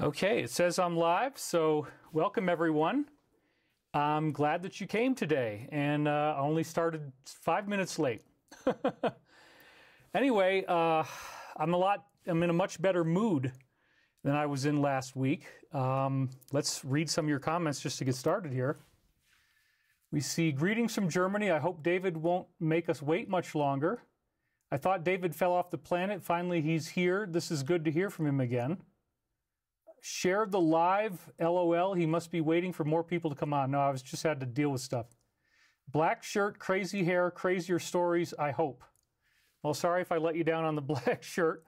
Okay, it says I'm live, so welcome everyone. I'm glad that you came today, and I only started 5 minutes late. Anyway, I'm in a much better mood than I was in last week. Let's read some of your comments just to get started here. We see, greetings from Germany. I hope David won't make us wait much longer. I thought David fell off the planet. Finally, he's here. This is good to hear from him again. Shared the live, LOL. He must be waiting for more people to come on. No, I just had to deal with stuff. Black shirt, crazy hair, crazier stories, I hope. Well, sorry if I let you down on the black shirt.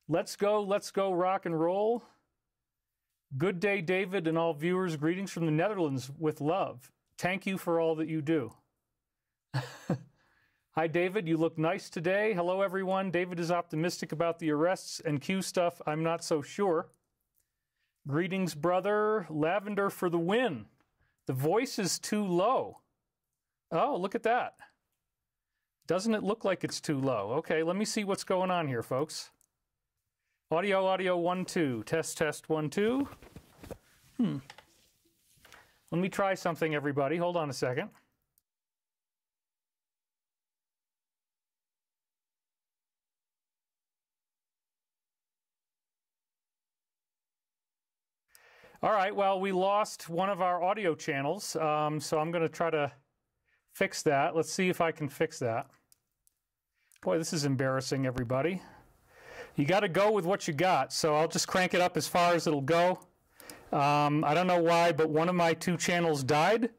Let's go, rock and roll. Good day, David, and all viewers. Greetings from the Netherlands with love. Thank you for all that you do. Hi, David. You look nice today. Hello, everyone. David is optimistic about the arrests and Q stuff. I'm not so sure. Greetings, brother. Lavender for the win. The voice is too low. Oh, look at that. Doesn't it look like it's too low? Okay, let me see what's going on here, folks. Audio, 1, 2. Test, 1, 2. Let me try something, everybody. Hold on a second. All right, well, we lost one of our audio channels, so I'm going to try to fix that. Let's see if I can fix that. Boy, this is embarrassing, everybody. You got to go with what you got, so I'll just crank it up as far as it'll go. I don't know why, but one of my two channels died.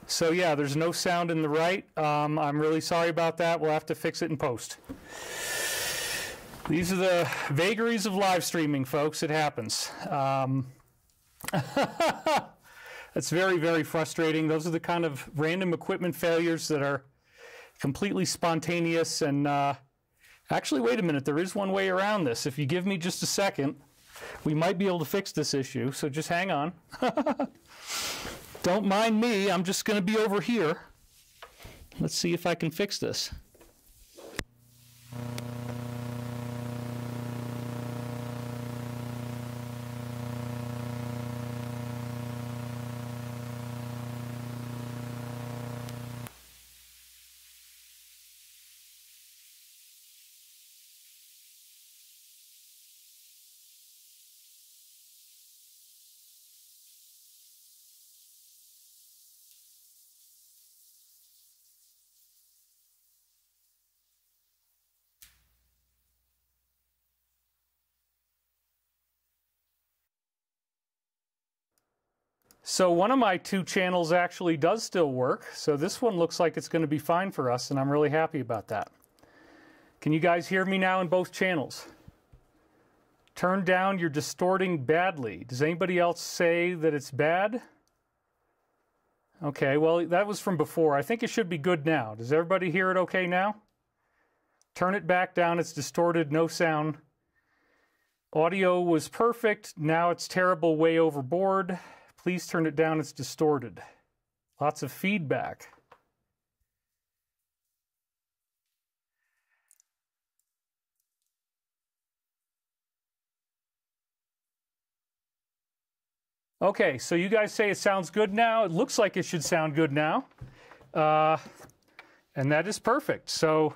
So yeah, there's no sound in the right. I'm really sorry about that. We'll have to fix it in post. These are the vagaries of live streaming, folks. It happens. It's very, very frustrating. Those are the kind of random equipment failures that are completely spontaneous. And actually, wait a minute. There is one way around this. If you give me just a second, we might be able to fix this issue. So just hang on. Don't mind me. I'm just going to be over here. Let's see if I can fix this. So one of my two channels actually does still work. So this one looks like it's going to be fine for us, and I'm really happy about that. Can you guys hear me now in both channels? Turn down, you're distorting badly. Does anybody else say that it's bad? Okay, well, that was from before. I think it should be good now. Does everybody hear it okay now? Turn it back down. It's distorted, no sound. Audio was perfect. Now it's terrible, way overboard. Please turn it down, it's distorted. Lots of feedback. Okay, so you guys say it sounds good now. It looks like it should sound good now. And that is perfect. So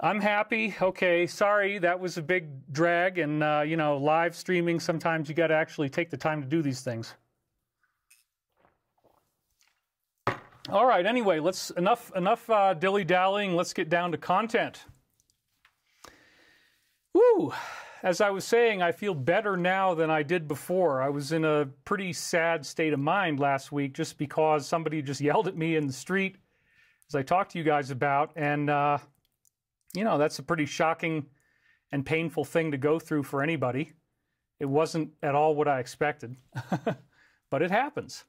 I'm happy. Okay, sorry, that was a big drag, and you know, live streaming, sometimes you got to actually take the time to do these things. All right, anyway, enough dilly-dallying. Let's get down to content. Woo! As I was saying, I feel better now than I did before. I was in a pretty sad state of mind last week just because somebody just yelled at me in the street, as I talked to you guys about, and you know, that's a pretty shocking and painful thing to go through for anybody. It wasn't at all what I expected, but it happens.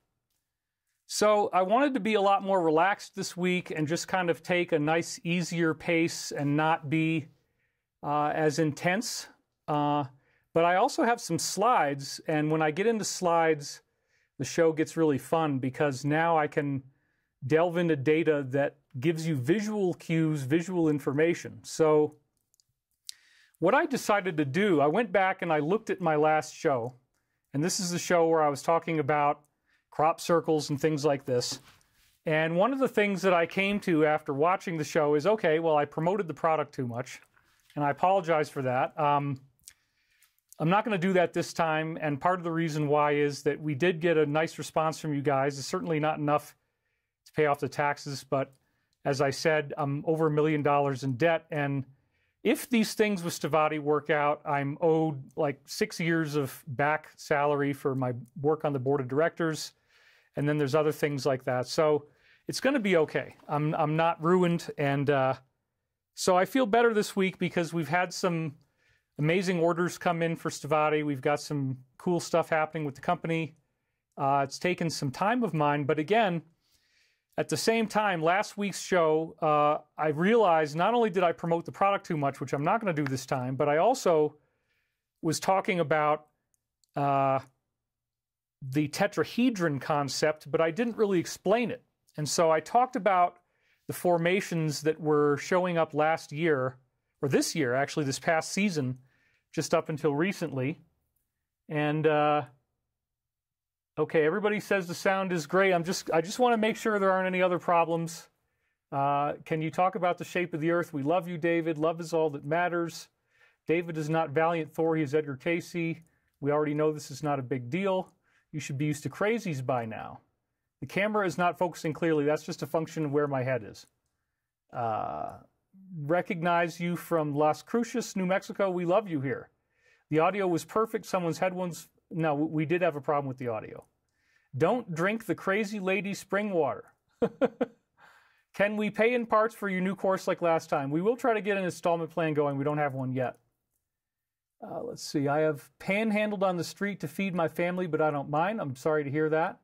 So I wanted to be a lot more relaxed this week and just kind of take a nice, easier pace and not be as intense. But I also have some slides, and when I get into slides, the show gets really fun because now I can delve into data that gives you visual cues, visual information. So what I decided to do, I went back and I looked at my last show, and this is the show where I was talking about crop circles and things like this. And one of the things that I came to after watching the show is, okay, well, I promoted the product too much, and I apologize for that. I'm not going to do that this time, and part of the reason why is that we did get a nice response from you guys. It's certainly not enough to pay off the taxes, but as I said, I'm over $1 million in debt, and if these things with Stavatti work out, I'm owed like 6 years of back salary for my work on the board of directors, and then there's other things like that. So it's going to be okay. I'm not ruined, and so I feel better this week because we've had some amazing orders come in for Stavatti. We've got some cool stuff happening with the company. It's taken some time of mine, but again, at the same time, last week's show, I realized not only did I promote the product too much, which I'm not going to do this time, but I also was talking about the tetrahedron concept, but I didn't really explain it. And so I talked about the formations that were showing up last year, or this year, actually, this past season, just up until recently. And okay, everybody says the sound is great. I just want to make sure there aren't any other problems. Can you talk about the shape of the earth? We love you, David. Love is all that matters. David is not Valiant Thor. He is Edgar Casey. We already know this is not a big deal. You should be used to crazies by now. The camera is not focusing clearly. That's just a function of where my head is. Recognize you from Las Cruces, New Mexico. We love you here. The audio was perfect. Someone's headphones... No, we did have a problem with the audio. Don't drink the crazy lady spring water. Can we pay in parts for your new course like last time? We will try to get an installment plan going. We don't have one yet. Let's see. I have panhandled on the street to feed my family, but I don't mind. I'm sorry to hear that.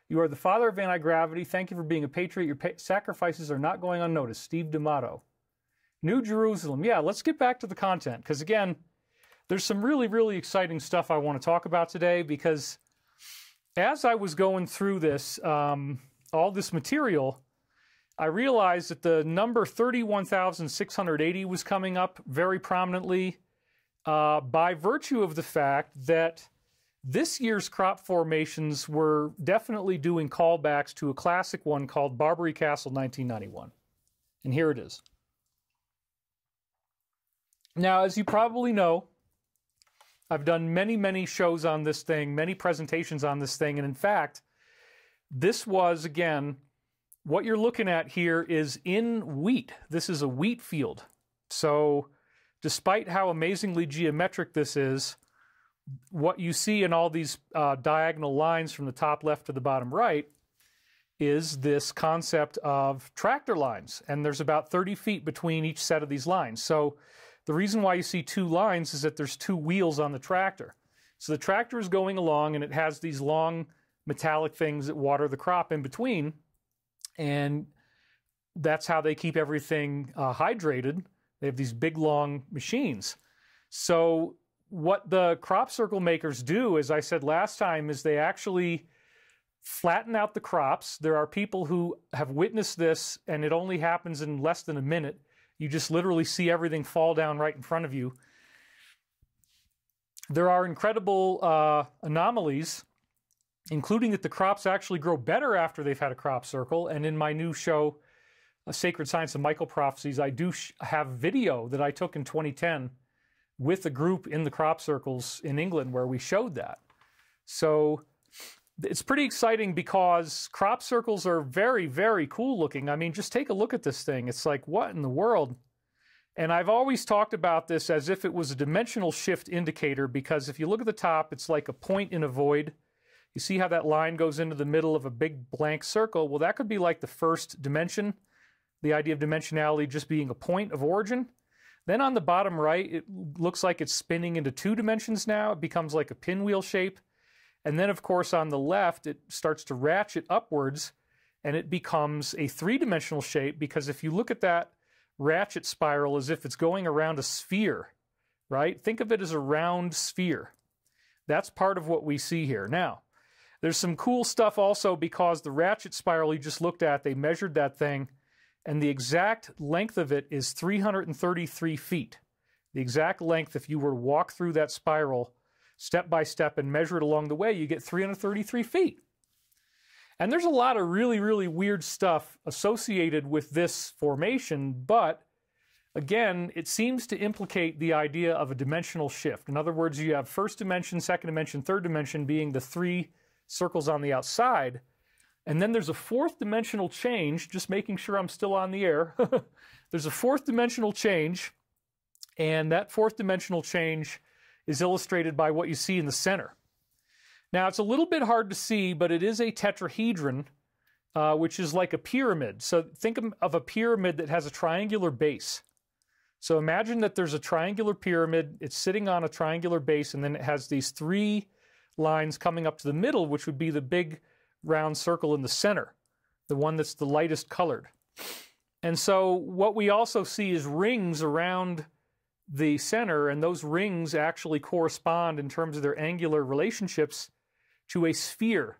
You are the father of anti-gravity. Thank you for being a patriot. Your sacrifices are not going unnoticed. Steve D'Amato. New Jerusalem. Yeah, let's get back to the content. Because again, there's some really, really exciting stuff I want to talk about today, because as I was going through this, all this material, I realized that the number 31,680 was coming up very prominently by virtue of the fact that this year's crop formations were definitely doing callbacks to a classic one called Barbary Castle 1991. And here it is. Now, as you probably know, I've done many, many shows on this thing, many presentations on this thing, and in fact, this was, again, what you're looking at here is in wheat. This is a wheat field. So despite how amazingly geometric this is, what you see in all these diagonal lines from the top left to the bottom right is this concept of tractor lines, and there's about 30 feet between each set of these lines. So the reason why you see two lines is that there's two wheels on the tractor. So the tractor is going along, and it has these long metallic things that water the crop in between, and that's how they keep everything hydrated. They have these big, long machines. So what the crop circle makers do, as I said last time, is they actually flatten out the crops. There are people who have witnessed this, and it only happens in less than a minute. You just literally see everything fall down right in front of you. There are incredible anomalies, including that the crops actually grow better after they've had a crop circle. And in my new show, A Sacred Science of Michael Prophecies, I do have video that I took in 2010 with a group in the crop circles in England where we showed that. So it's pretty exciting because crop circles are very, very cool looking. I mean, just take a look at this thing. It's like, what in the world? And I've always talked about this as if it was a dimensional shift indicator, because if you look at the top, it's like a point in a void. You see how that line goes into the middle of a big blank circle? Well, that could be like the first dimension, the idea of dimensionality just being a point of origin. Then on the bottom right, it looks like it's spinning into 2 dimensions now. It becomes like a pinwheel shape. And then, of course, on the left, it starts to ratchet upwards, and it becomes a 3-dimensional shape, because if you look at that ratchet spiral as if it's going around a sphere, right? Think of it as a round sphere. That's part of what we see here. Now, there's some cool stuff also, because the ratchet spiral you just looked at, they measured that thing, and the exact length of it is 333 feet. The exact length, if you were to walk through that spiral step by step and measure it along the way, you get 333 feet. And there's a lot of really, really weird stuff associated with this formation, but again, it seems to implicate the idea of a dimensional shift. In other words, you have first dimension, second dimension, third dimension being the three circles on the outside, and then there's a fourth dimensional change, just making sure I'm still on the air. There's a fourth dimensional change, and that fourth dimensional change is illustrated by what you see in the center. Now, it's a little bit hard to see, but it is a tetrahedron, which is like a pyramid. So think of a pyramid that has a triangular base. So imagine that there's a triangular pyramid, it's sitting on a triangular base, and then it has these three lines coming up to the middle, which would be the big round circle in the center, the one that's the lightest colored. And so what we also see is rings around the center, and those rings actually correspond in terms of their angular relationships to a sphere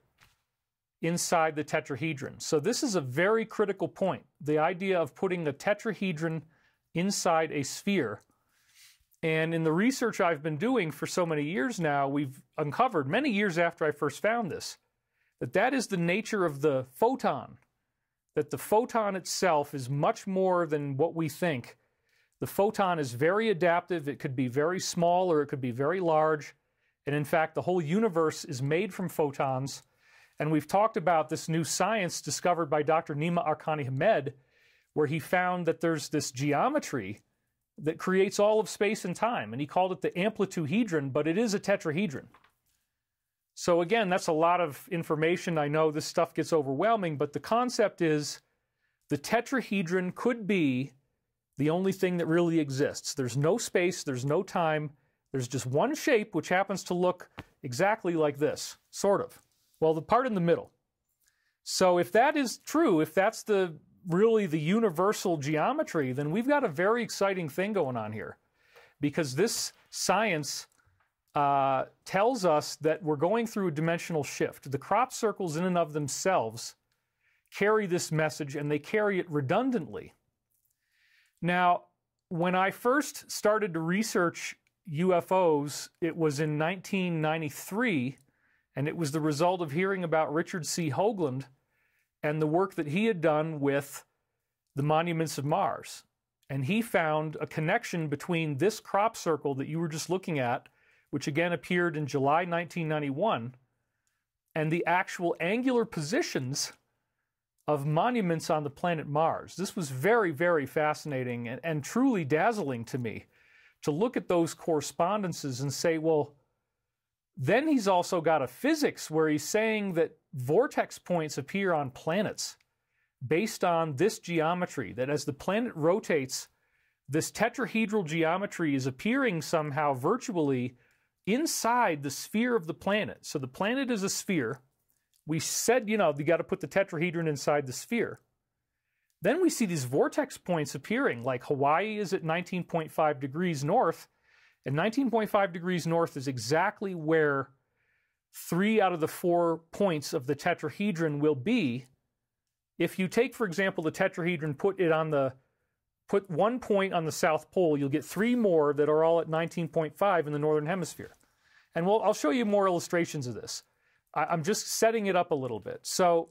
inside the tetrahedron. So this is a very critical point, the idea of putting a tetrahedron inside a sphere. And in the research I've been doing for so many years now, we've uncovered, many years after I first found this, that that is the nature of the photon, that the photon itself is much more than what we think. The photon is very adaptive. It could be very small or it could be very large. And in fact, the whole universe is made from photons. And we've talked about this new science discovered by Dr. Nima Arkani Hamed, where he found that there's this geometry that creates all of space and time. And he called it the amplituhedron, but it is a tetrahedron. So again, that's a lot of information. I know this stuff gets overwhelming, but the concept is the tetrahedron could be the only thing that really exists. There's no space, there's no time, there's just one shape which happens to look exactly like this, sort of. Well, the part in the middle. So if that is true, if that's really the universal geometry, then we've got a very exciting thing going on here. Because this science tells us that we're going through a dimensional shift. The crop circles in and of themselves carry this message, and they carry it redundantly. Now, when I first started to research UFOs, it was in 1993, and it was the result of hearing about Richard C. Hoagland and the work that he had done with the monuments of Mars. And he found a connection between this crop circle that you were just looking at, which again appeared in July 1991, and the actual angular positions of monuments on the planet Mars. This was very, very fascinating and truly dazzling to me to look at those correspondences and say, well, then he's also got a physics where he's saying that vortex points appear on planets based on this geometry, that as the planet rotates, this tetrahedral geometry is appearing somehow virtually inside the sphere of the planet. So the planet is a sphere. We said, you got to put the tetrahedron inside the sphere. Then we see these vortex points appearing, like Hawaii is at 19.5 degrees north, and 19.5 degrees north is exactly where 3 out of the 4 points of the tetrahedron will be. If you take, for example, the tetrahedron, put 1 point on the South Pole, you'll get 3 more that are all at 19.5 in the Northern Hemisphere. And I'll show you more illustrations of this. I'm just setting it up a little bit. So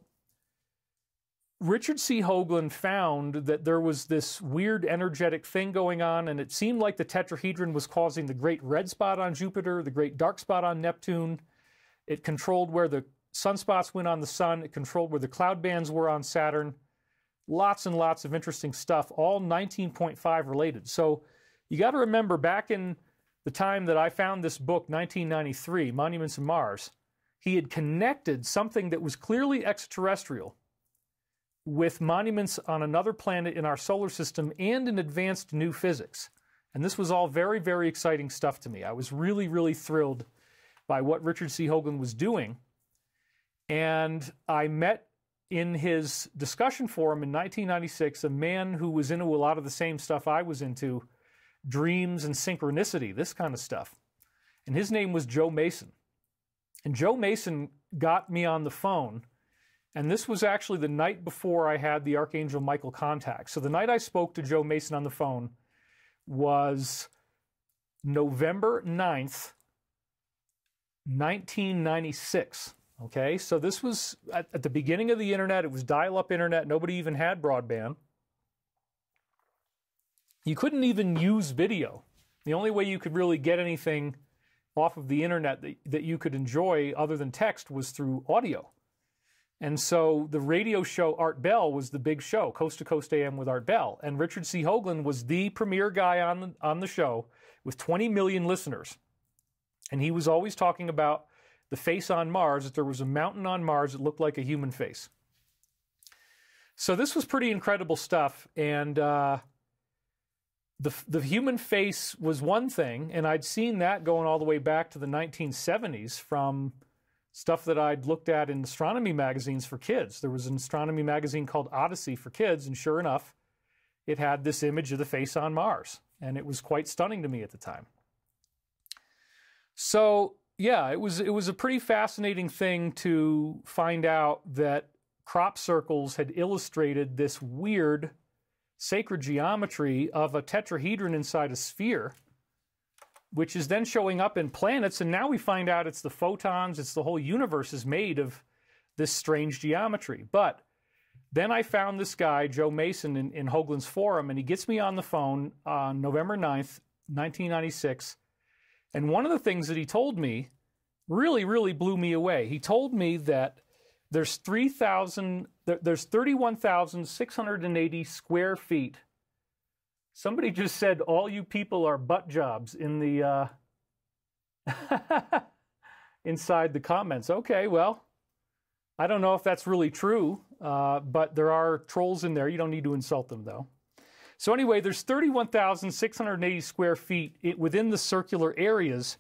Richard C. Hoagland found that there was this weird energetic thing going on, and it seemed like the tetrahedron was causing the great red spot on Jupiter, the great dark spot on Neptune. It controlled where the sunspots went on the sun. It controlled where the cloud bands were on Saturn. Lots and lots of interesting stuff, all 19.5 related. So you got to remember, back in the time that I found this book, 1993, Monuments of Mars, he had connected something that was clearly extraterrestrial with monuments on another planet in our solar system and in advanced new physics. And this was all very, very exciting stuff to me. I was really, really thrilled by what Richard C. Hoagland was doing. And I met in his discussion forum in 1996 a man who was into a lot of the same stuff I was into, dreams and synchronicity, this kind of stuff. And his name was Joe Mason. And Joe Mason got me on the phone, and this was actually the night before I had the Archangel Michael contact. So the night I spoke to Joe Mason on the phone was November 9th, 1996. Okay, so this was at the beginning of the internet. It was dial-up internet. Nobody even had broadband. You couldn't even use video. The only way you could really get anything off of the internet that you could enjoy other than text was through audio. And so the radio show Art Bell was the big show, Coast to Coast AM with Art Bell. And Richard C. Hoagland was the premier guy on the show with 20 million listeners. And he was always talking about the face on Mars, that there was a mountain on Mars that looked like a human face. So this was pretty incredible stuff. And the human face was one thing, and I'd seen that going all the way back to the 1970s from stuff that I'd looked at in astronomy magazines for kids. There was an astronomy magazine called Odyssey for kids, and sure enough, it had this image of the face on Mars, and it was quite stunning to me at the time. So yeah, it was a pretty fascinating thing to find out that crop circles had illustrated this weird sacred geometry of a tetrahedron inside a sphere, which is then showing up in planets, and now we find out it's the photons, it's the whole universe is made of this strange geometry. But then I found this guy, Joe Mason, in Hoagland's forum, and he gets me on the phone on November 9th, 1996, and one of the things that he told me really, really blew me away. He told me that there's 31,680 square feet. Somebody just said, all you people are butt jobs in the inside the comments. Okay, well, I don't know if that's really true, but there are trolls in there. You don't need to insult them, though. So anyway, there's 31,680 square feet within the circular areas,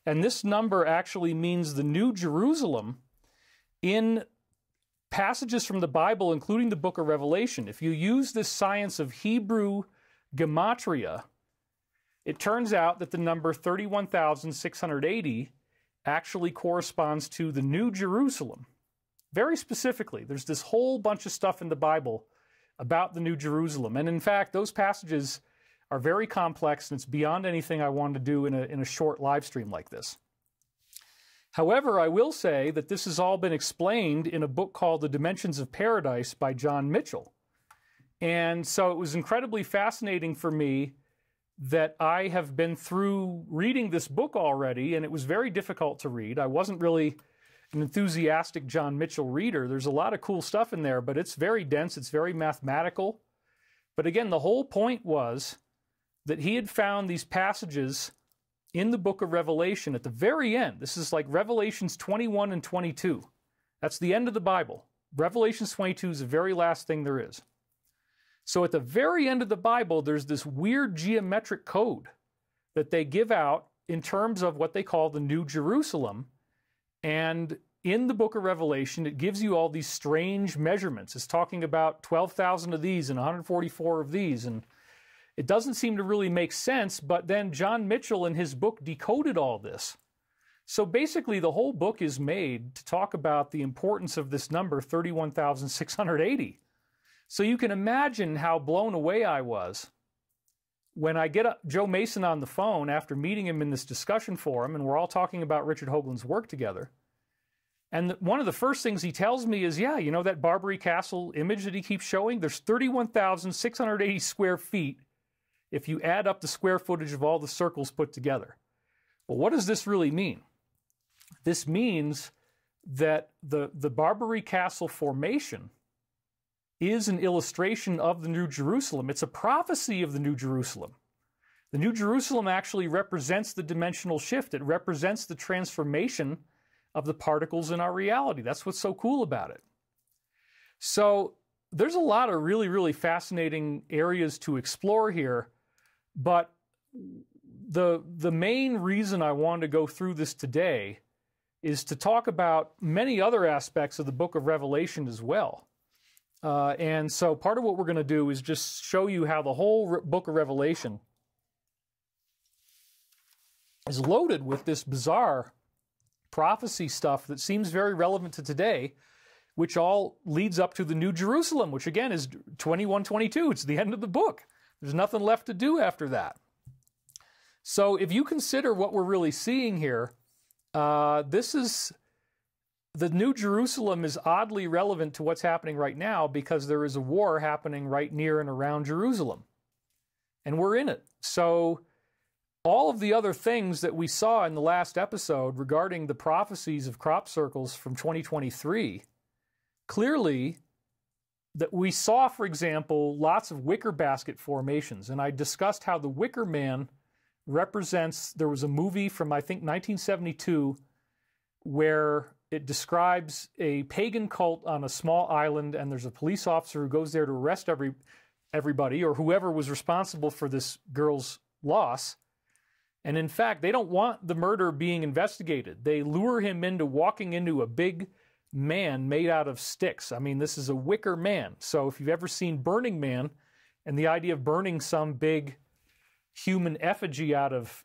and this number actually means the New Jerusalem in passages from the Bible, including the book of Revelation. If you use this science of Hebrew gematria, it turns out that the number 31,680 actually corresponds to the New Jerusalem. Very specifically, there's this whole bunch of stuff in the Bible about the New Jerusalem. And in fact, those passages are very complex, and it's beyond anything I wanted to do in a short live stream like this. However, I will say that this has all been explained in a book called The Dimensions of Paradise by John Mitchell. And so it was incredibly fascinating for me that I have been through reading this book already, and it was very difficult to read. I wasn't really an enthusiastic John Mitchell reader. There's a lot of cool stuff in there, but it's very dense, it's very mathematical. But again, the whole point was that he had found these passages in the book of Revelation at the very end. This is like Revelations 21 and 22. That's the end of the Bible. Revelations 22 is the very last thing there is. So at the very end of the Bible, there's this weird geometric code that they give out in terms of what they call the New Jerusalem. And in the book of Revelation, it gives you all these strange measurements. It's talking about 12,000 of these and 144 of these, and it doesn't seem to really make sense, but then John Mitchell in his book decoded all this. So basically the whole book is made to talk about the importance of this number, 31,680. So you can imagine how blown away I was when I get Joe Mason on the phone after meeting him in this discussion forum, and we're all talking about Richard Hoagland's work together. And one of the first things he tells me is, yeah, you know that Barbary Castle image that he keeps showing? There's 31,680 square feet if you add up the square footage of all the circles put together. Well, what does this really mean? This means that the Barbary Castle formation is an illustration of the New Jerusalem. It's a prophecy of the New Jerusalem. The New Jerusalem actually represents the dimensional shift. It represents the transformation of the particles in our reality. That's what's so cool about it. So there's a lot of really, really fascinating areas to explore here, but the main reason I wanted to go through this today is to talk about many other aspects of the book of Revelation as well. And so part of what we're going to do is just show you how the whole book of Revelation is loaded with this bizarre prophecy stuff that seems very relevant to today, which all leads up to the New Jerusalem, which again is 21:22. It's the end of the book. There's nothing left to do after that. So if you consider what we're really seeing here, this is, the New Jerusalem is oddly relevant to what's happening right now because there is a war happening right near and around Jerusalem. And we're in it. So all of the other things that we saw in the last episode regarding the prophecies of crop circles from 2023, clearly that we saw, for example, lots of wicker basket formations. And I discussed how the wicker man represents, there was a movie from, I think, 1972, where it describes a pagan cult on a small island, and there's a police officer who goes there to arrest everybody, or whoever was responsible for this girl's loss. And in fact, they don't want the murder being investigated. They lure him into walking into a big man made out of sticks. I mean, this is a wicker man. So if you've ever seen Burning Man, and the idea of burning some big human effigy out of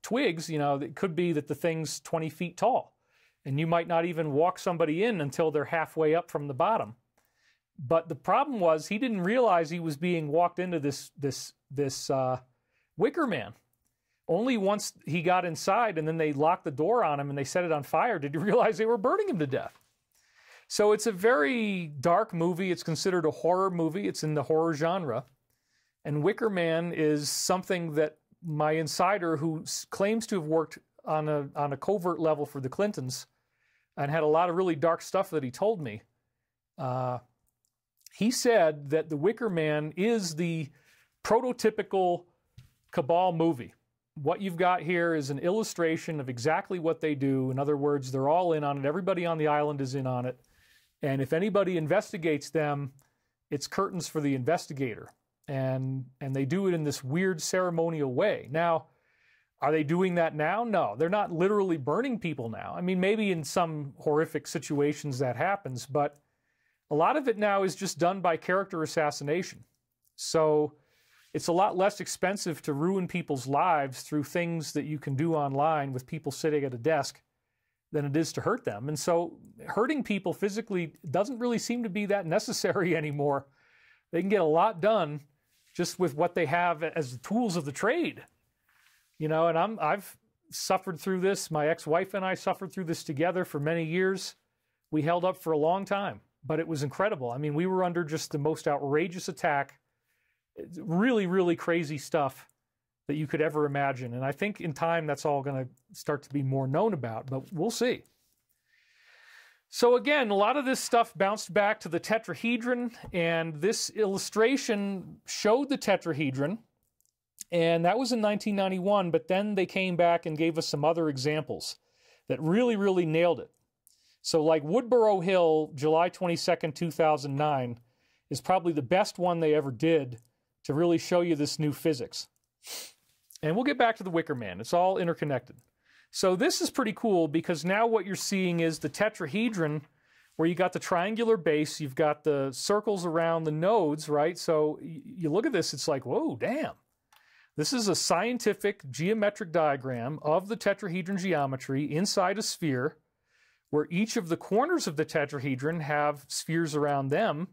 twigs, you know, it could be that the thing's 20 feet tall, and you might not even walk somebody in until they're halfway up from the bottom. But the problem was he didn't realize he was being walked into this wicker man. Only once he got inside and then they locked the door on him and they set it on fire did he realize they were burning him to death. So it's a very dark movie. It's considered a horror movie. It's in the horror genre. And Wicker Man is something that my insider, who claims to have worked on a covert level for the Clintons and had a lot of really dark stuff that he told me, he said that the Wicker Man is the prototypical cabal movie. What you've got here is an illustration of exactly what they do. In other words, they're all in on it. Everybody on the island is in on it. And if anybody investigates them, it's curtains for the investigator. And they do it in this weird ceremonial way. Now, are they doing that now? No, they're not literally burning people now. I mean, maybe in some horrific situations that happens, but a lot of it now is just done by character assassination. So it's a lot less expensive to ruin people's lives through things that you can do online with people sitting at a desk than it is to hurt them. And so hurting people physically doesn't really seem to be that necessary anymore. They can get a lot done just with what they have as the tools of the trade. You know, and I've suffered through this. My ex-wife and I suffered through this together for many years. We held up for a long time, but it was incredible. I mean, we were under just the most outrageous attack. Really, really crazy stuff that you could ever imagine. And I think in time that's all going to start to be more known about, but we'll see. So again, a lot of this stuff bounced back to the tetrahedron, and this illustration showed the tetrahedron, and that was in 1991, but then they came back and gave us some other examples that really, really nailed it. So like Woodborough Hill, July 22nd, 2009, is probably the best one they ever did to really show you this new physics. And we'll get back to the Wicker Man. It's all interconnected. So this is pretty cool because now what you're seeing is the tetrahedron, where you got the triangular base, you've got the circles around the nodes, right? So you look at this, it's like, whoa, damn. This is a scientific geometric diagram of the tetrahedron geometry inside a sphere, where each of the corners of the tetrahedron have spheres around them,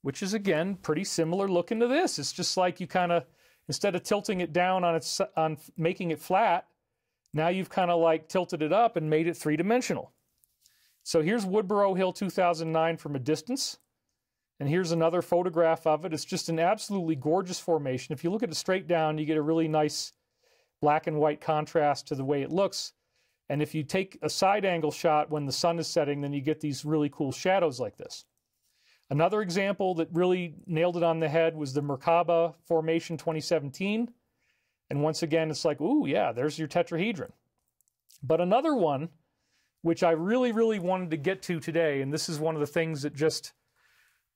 which is, again, pretty similar looking to this. It's just like you kind of, instead of tilting it down on making it flat, now you've kind of like tilted it up and made it three-dimensional. So here's Woodborough Hill 2009 from a distance. And here's another photograph of it. It's just an absolutely gorgeous formation. If you look at it straight down, you get a really nice black and white contrast to the way it looks. And if you take a side angle shot when the sun is setting, then you get these really cool shadows like this. Another example that really nailed it on the head was the Merkaba Formation 2017. And once again, it's like, ooh, yeah, there's your tetrahedron. But another one, which I really, really wanted to get to today, and this is one of the things that just,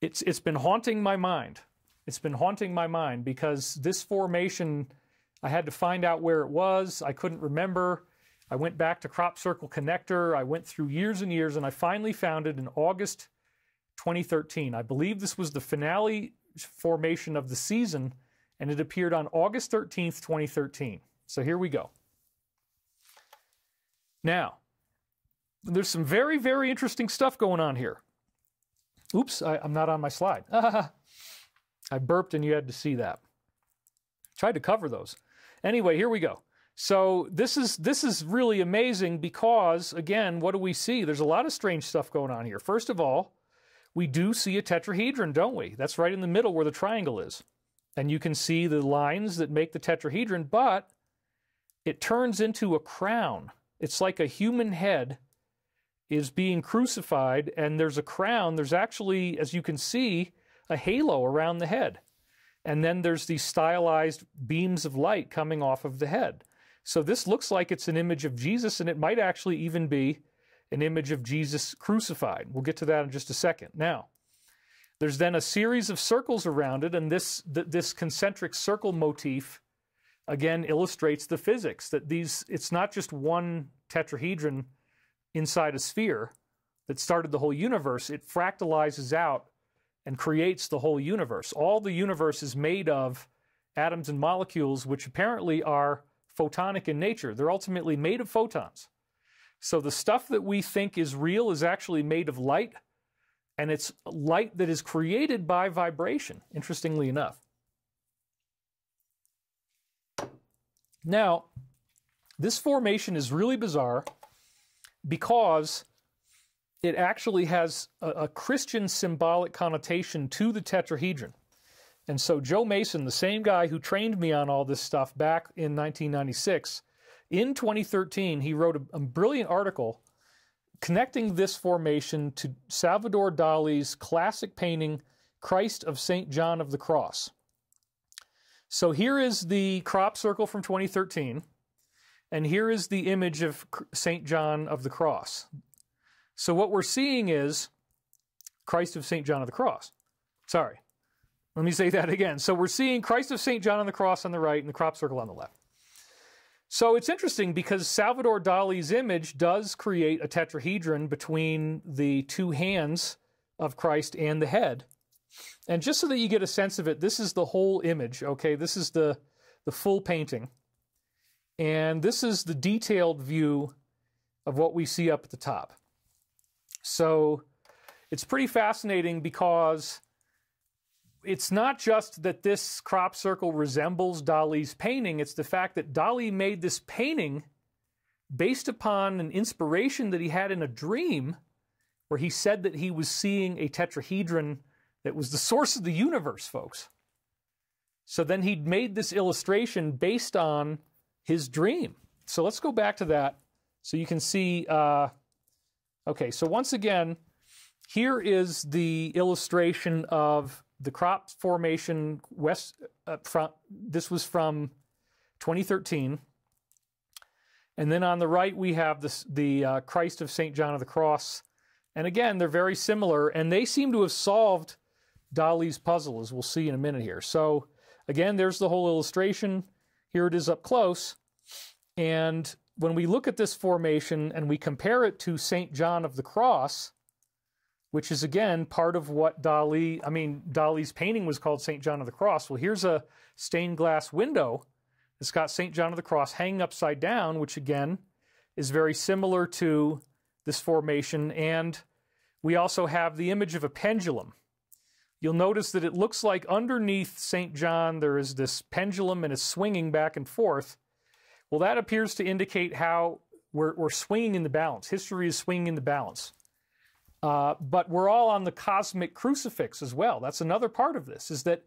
it's been haunting my mind. It's been haunting my mind because this formation, I had to find out where it was. I couldn't remember. I went back to Crop Circle Connector. I went through years and years, and I finally found it in August 2013. I believe this was the finale formation of the season, and it appeared on August 13th, 2013. So here we go. Now, there's some very, very interesting stuff going on here. Oops, I'm not on my slide. I burped and you had to see that. Tried to cover those. Anyway, here we go. So this is really amazing because, again, what do we see? There's a lot of strange stuff going on here. First of all, we do see a tetrahedron, don't we? That's right in the middle where the triangle is. And you can see the lines that make the tetrahedron, but it turns into a crown. It's like a human head is being crucified, and there's a crown. There's actually, as you can see, a halo around the head. And then there's these stylized beams of light coming off of the head. So this looks like it's an image of Jesus, and it might actually even be an image of Jesus crucified. We'll get to that in just a second. Now, there's then a series of circles around it, and this concentric circle motif, again, illustrates the physics, that it's not just one tetrahedron inside a sphere that started the whole universe. It fractalizes out and creates the whole universe. All the universe is made of atoms and molecules, which apparently are photonic in nature. They're ultimately made of photons. So the stuff that we think is real is actually made of light, and it's light that is created by vibration, interestingly enough. Now, this formation is really bizarre because it actually has a Christian symbolic connotation to the tetrahedron. And so Joe Mason, the same guy who trained me on all this stuff back in 1996, in 2013, he wrote a brilliant article connecting this formation to Salvador Dali's classic painting, Christ of St. John of the Cross. So here is the crop circle from 2013, and here is the image of St. John of the Cross. So what we're seeing is Christ of St. John of the Cross. Sorry, let me say that again. So we're seeing Christ of St. John on the cross on the right and the crop circle on the left. So it's interesting because Salvador Dali's image does create a tetrahedron between the two hands of Christ and the head. And just so that you get a sense of it, this is the whole image, okay? This is the full painting. And this is the detailed view of what we see up at the top. So it's pretty fascinating because it's not just that this crop circle resembles Dali's painting, it's the fact that Dali made this painting based upon an inspiration that he had in a dream where he said that he was seeing a tetrahedron that was the source of the universe, folks. So then he made this illustration based on his dream. So let's go back to that so you can see. Okay, so once again, here is the illustration of the crop formation this was from 2013. And then on the right, we have the Christ of St. John of the Cross. And again, they're very similar, and they seem to have solved Dali's puzzle, as we'll see in a minute here. So again, there's the whole illustration. Here it is up close. And when we look at this formation and we compare it to St. John of the Cross, which is, again, part of what Dali's painting was called St. John of the Cross. Well, here's a stained glass window. It's got St. John of the Cross hanging upside down, which, again, is very similar to this formation. And we also have the image of a pendulum. You'll notice that it looks like underneath St. John there is this pendulum and it's swinging back and forth. Well, that appears to indicate how we're swinging in the balance. History is swinging in the balance. But we're all on the cosmic crucifix as well. That's another part of this, is that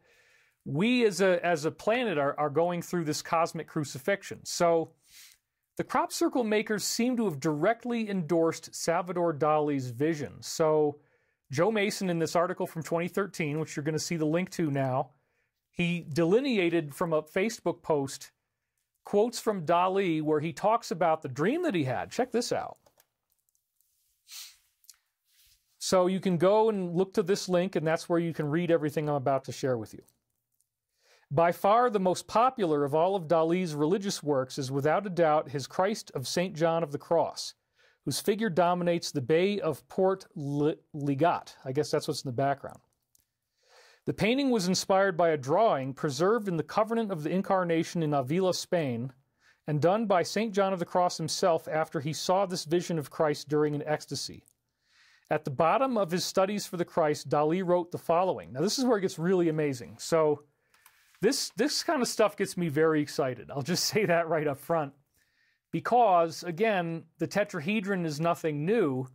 we as a planet are going through this cosmic crucifixion. So the crop circle makers seem to have directly endorsed Salvador Dali's vision. So Joe Mason, in this article from 2013, which you're going to see the link to now, he delineated from a Facebook post quotes from Dali where he talks about the dream that he had. Check this out. So you can go and look to this link, and that's where you can read everything I'm about to share with you. By far the most popular of all of Dali's religious works is without a doubt his Christ of St. John of the Cross, whose figure dominates the Bay of Port Ligat. I guess that's what's in the background. The painting was inspired by a drawing preserved in the Covenant of the Incarnation in Avila, Spain, and done by St. John of the Cross himself after he saw this vision of Christ during an ecstasy. At the bottom of his studies for the Christ, Dali wrote the following. Now, this is where it gets really amazing. So This kind of stuff gets me very excited. I'll just say that right up front. Because, again, the tetrahedron is nothing new.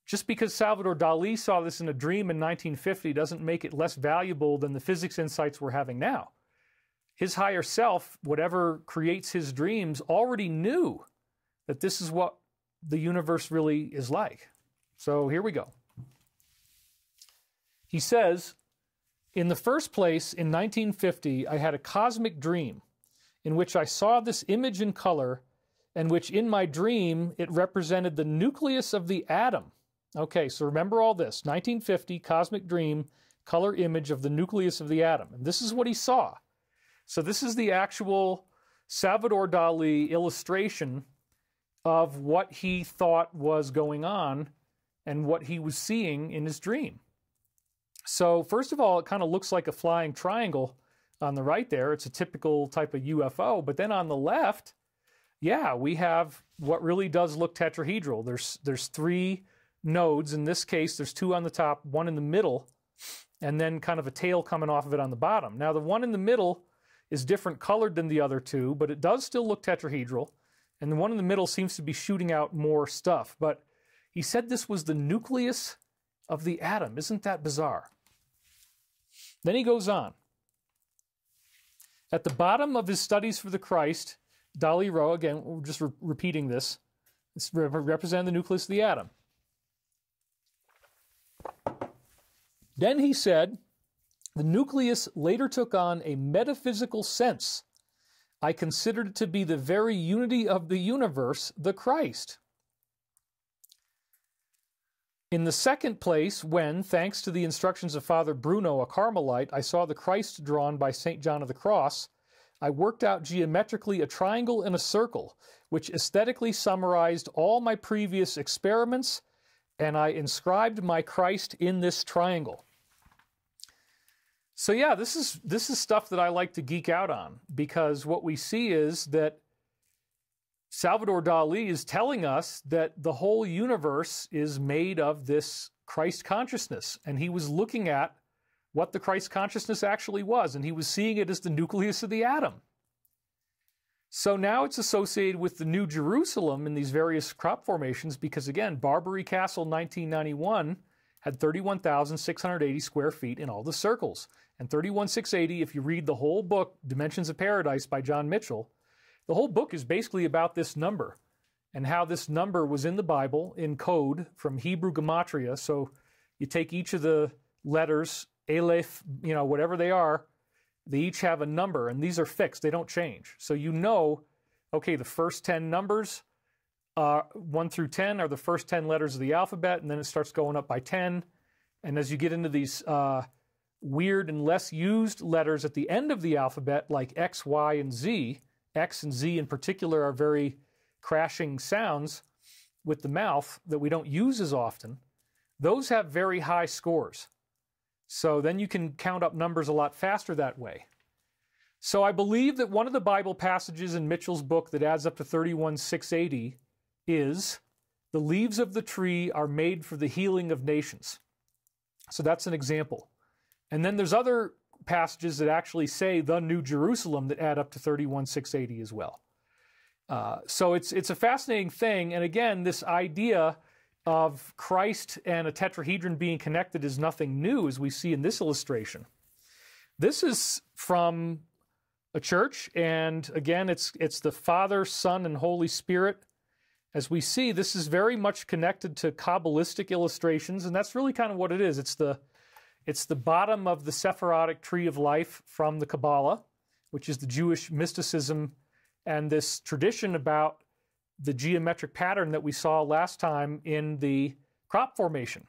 Just because Salvador Dali saw this in a dream in 1950 doesn't make it less valuable than the physics insights we're having now. His higher self, whatever creates his dreams, already knew that this is what the universe really is like. So here we go. He says, in the first place, in 1950, I had a cosmic dream in which I saw this image in color, and which in my dream, it represented the nucleus of the atom. Okay, so remember all this. 1950, cosmic dream, color image of the nucleus of the atom. And this is what he saw. So this is the actual Salvador Dali illustration of what he thought was going on and what he was seeing in his dream. So first of all, it kind of looks like a flying triangle on the right there. It's a typical type of UFO. But then on the left, yeah, we have what really does look tetrahedral. There's three nodes. In this case, there's two on the top, one in the middle, and then kind of a tail coming off of it on the bottom. Now, the one in the middle is different colored than the other two, but it does still look tetrahedral. And the one in the middle seems to be shooting out more stuff. But he said this was the nucleus of the atom. Isn't that bizarre? Then he goes on. At the bottom of his Studies for the Christ, Dali wrote, again, we're just repeating this, it's representing the nucleus of the atom. Then he said, the nucleus later took on a metaphysical sense. I considered it to be the very unity of the universe, the Christ. In the second place, when, thanks to the instructions of Father Bruno, a Carmelite, I saw the Christ drawn by St. John of the Cross, I worked out geometrically a triangle and a circle, which aesthetically summarized all my previous experiments, and I inscribed my Christ in this triangle. So yeah, this is stuff that I like to geek out on, because what we see is that Salvador Dali is telling us that the whole universe is made of this Christ consciousness, and he was looking at what the Christ consciousness actually was, and he was seeing it as the nucleus of the atom. So now it's associated with the New Jerusalem in these various crop formations because, again, Barbary Castle 1991 had 31,680 square feet in all the circles. And 31,680, if you read the whole book, Dimensions of Paradise by John Mitchell, the whole book is basically about this number and how this number was in the Bible in code from Hebrew gematria. So you take each of the letters, Aleph, whatever they are, they each have a number, and these are fixed. They don't change. So you know, okay, the first 10 numbers, 1 through 10, are the first 10 letters of the alphabet, and then it starts going up by 10. And as you get into these weird and less used letters at the end of the alphabet, like X, Y, and Z, X and Z in particular are very crashing sounds with the mouth that we don't use as often. Those have very high scores. So then you can count up numbers a lot faster that way. So I believe that one of the Bible passages in Mitchell's book that adds up to 31,680 is, the leaves of the tree are made for the healing of nations. So that's an example. And then there's other passages that actually say the New Jerusalem that add up to 31,680 as well. So it's a fascinating thing. And again, this idea of Christ and a tetrahedron being connected is nothing new, as we see in this illustration. This is from a church, and again, it's the Father, Son, and Holy Spirit. As we see, this is very much connected to Kabbalistic illustrations, and that's really kind of what it is. It's the bottom of the Sephirotic tree of life from the Kabbalah, which is the Jewish mysticism and this tradition about the geometric pattern that we saw last time in the crop formation.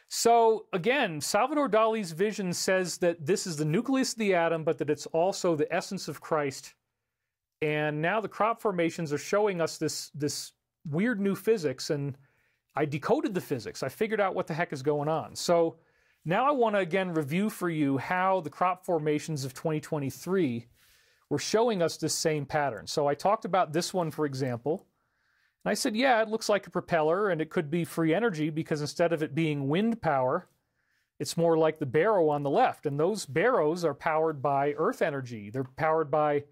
So again, Salvador Dali's vision says that this is the nucleus of the atom, but that it's also the essence of Christ. And now the crop formations are showing us this weird new physics, and I decoded the physics. I figured out what the heck is going on. So now I want to again review for you how the crop formations of 2023 were showing us this same pattern. So I talked about this one, for example, and I said, yeah, it looks like a propeller, and it could be free energy because instead of it being wind power, it's more like the barrow on the left. And those barrows are powered by earth energy. They're powered by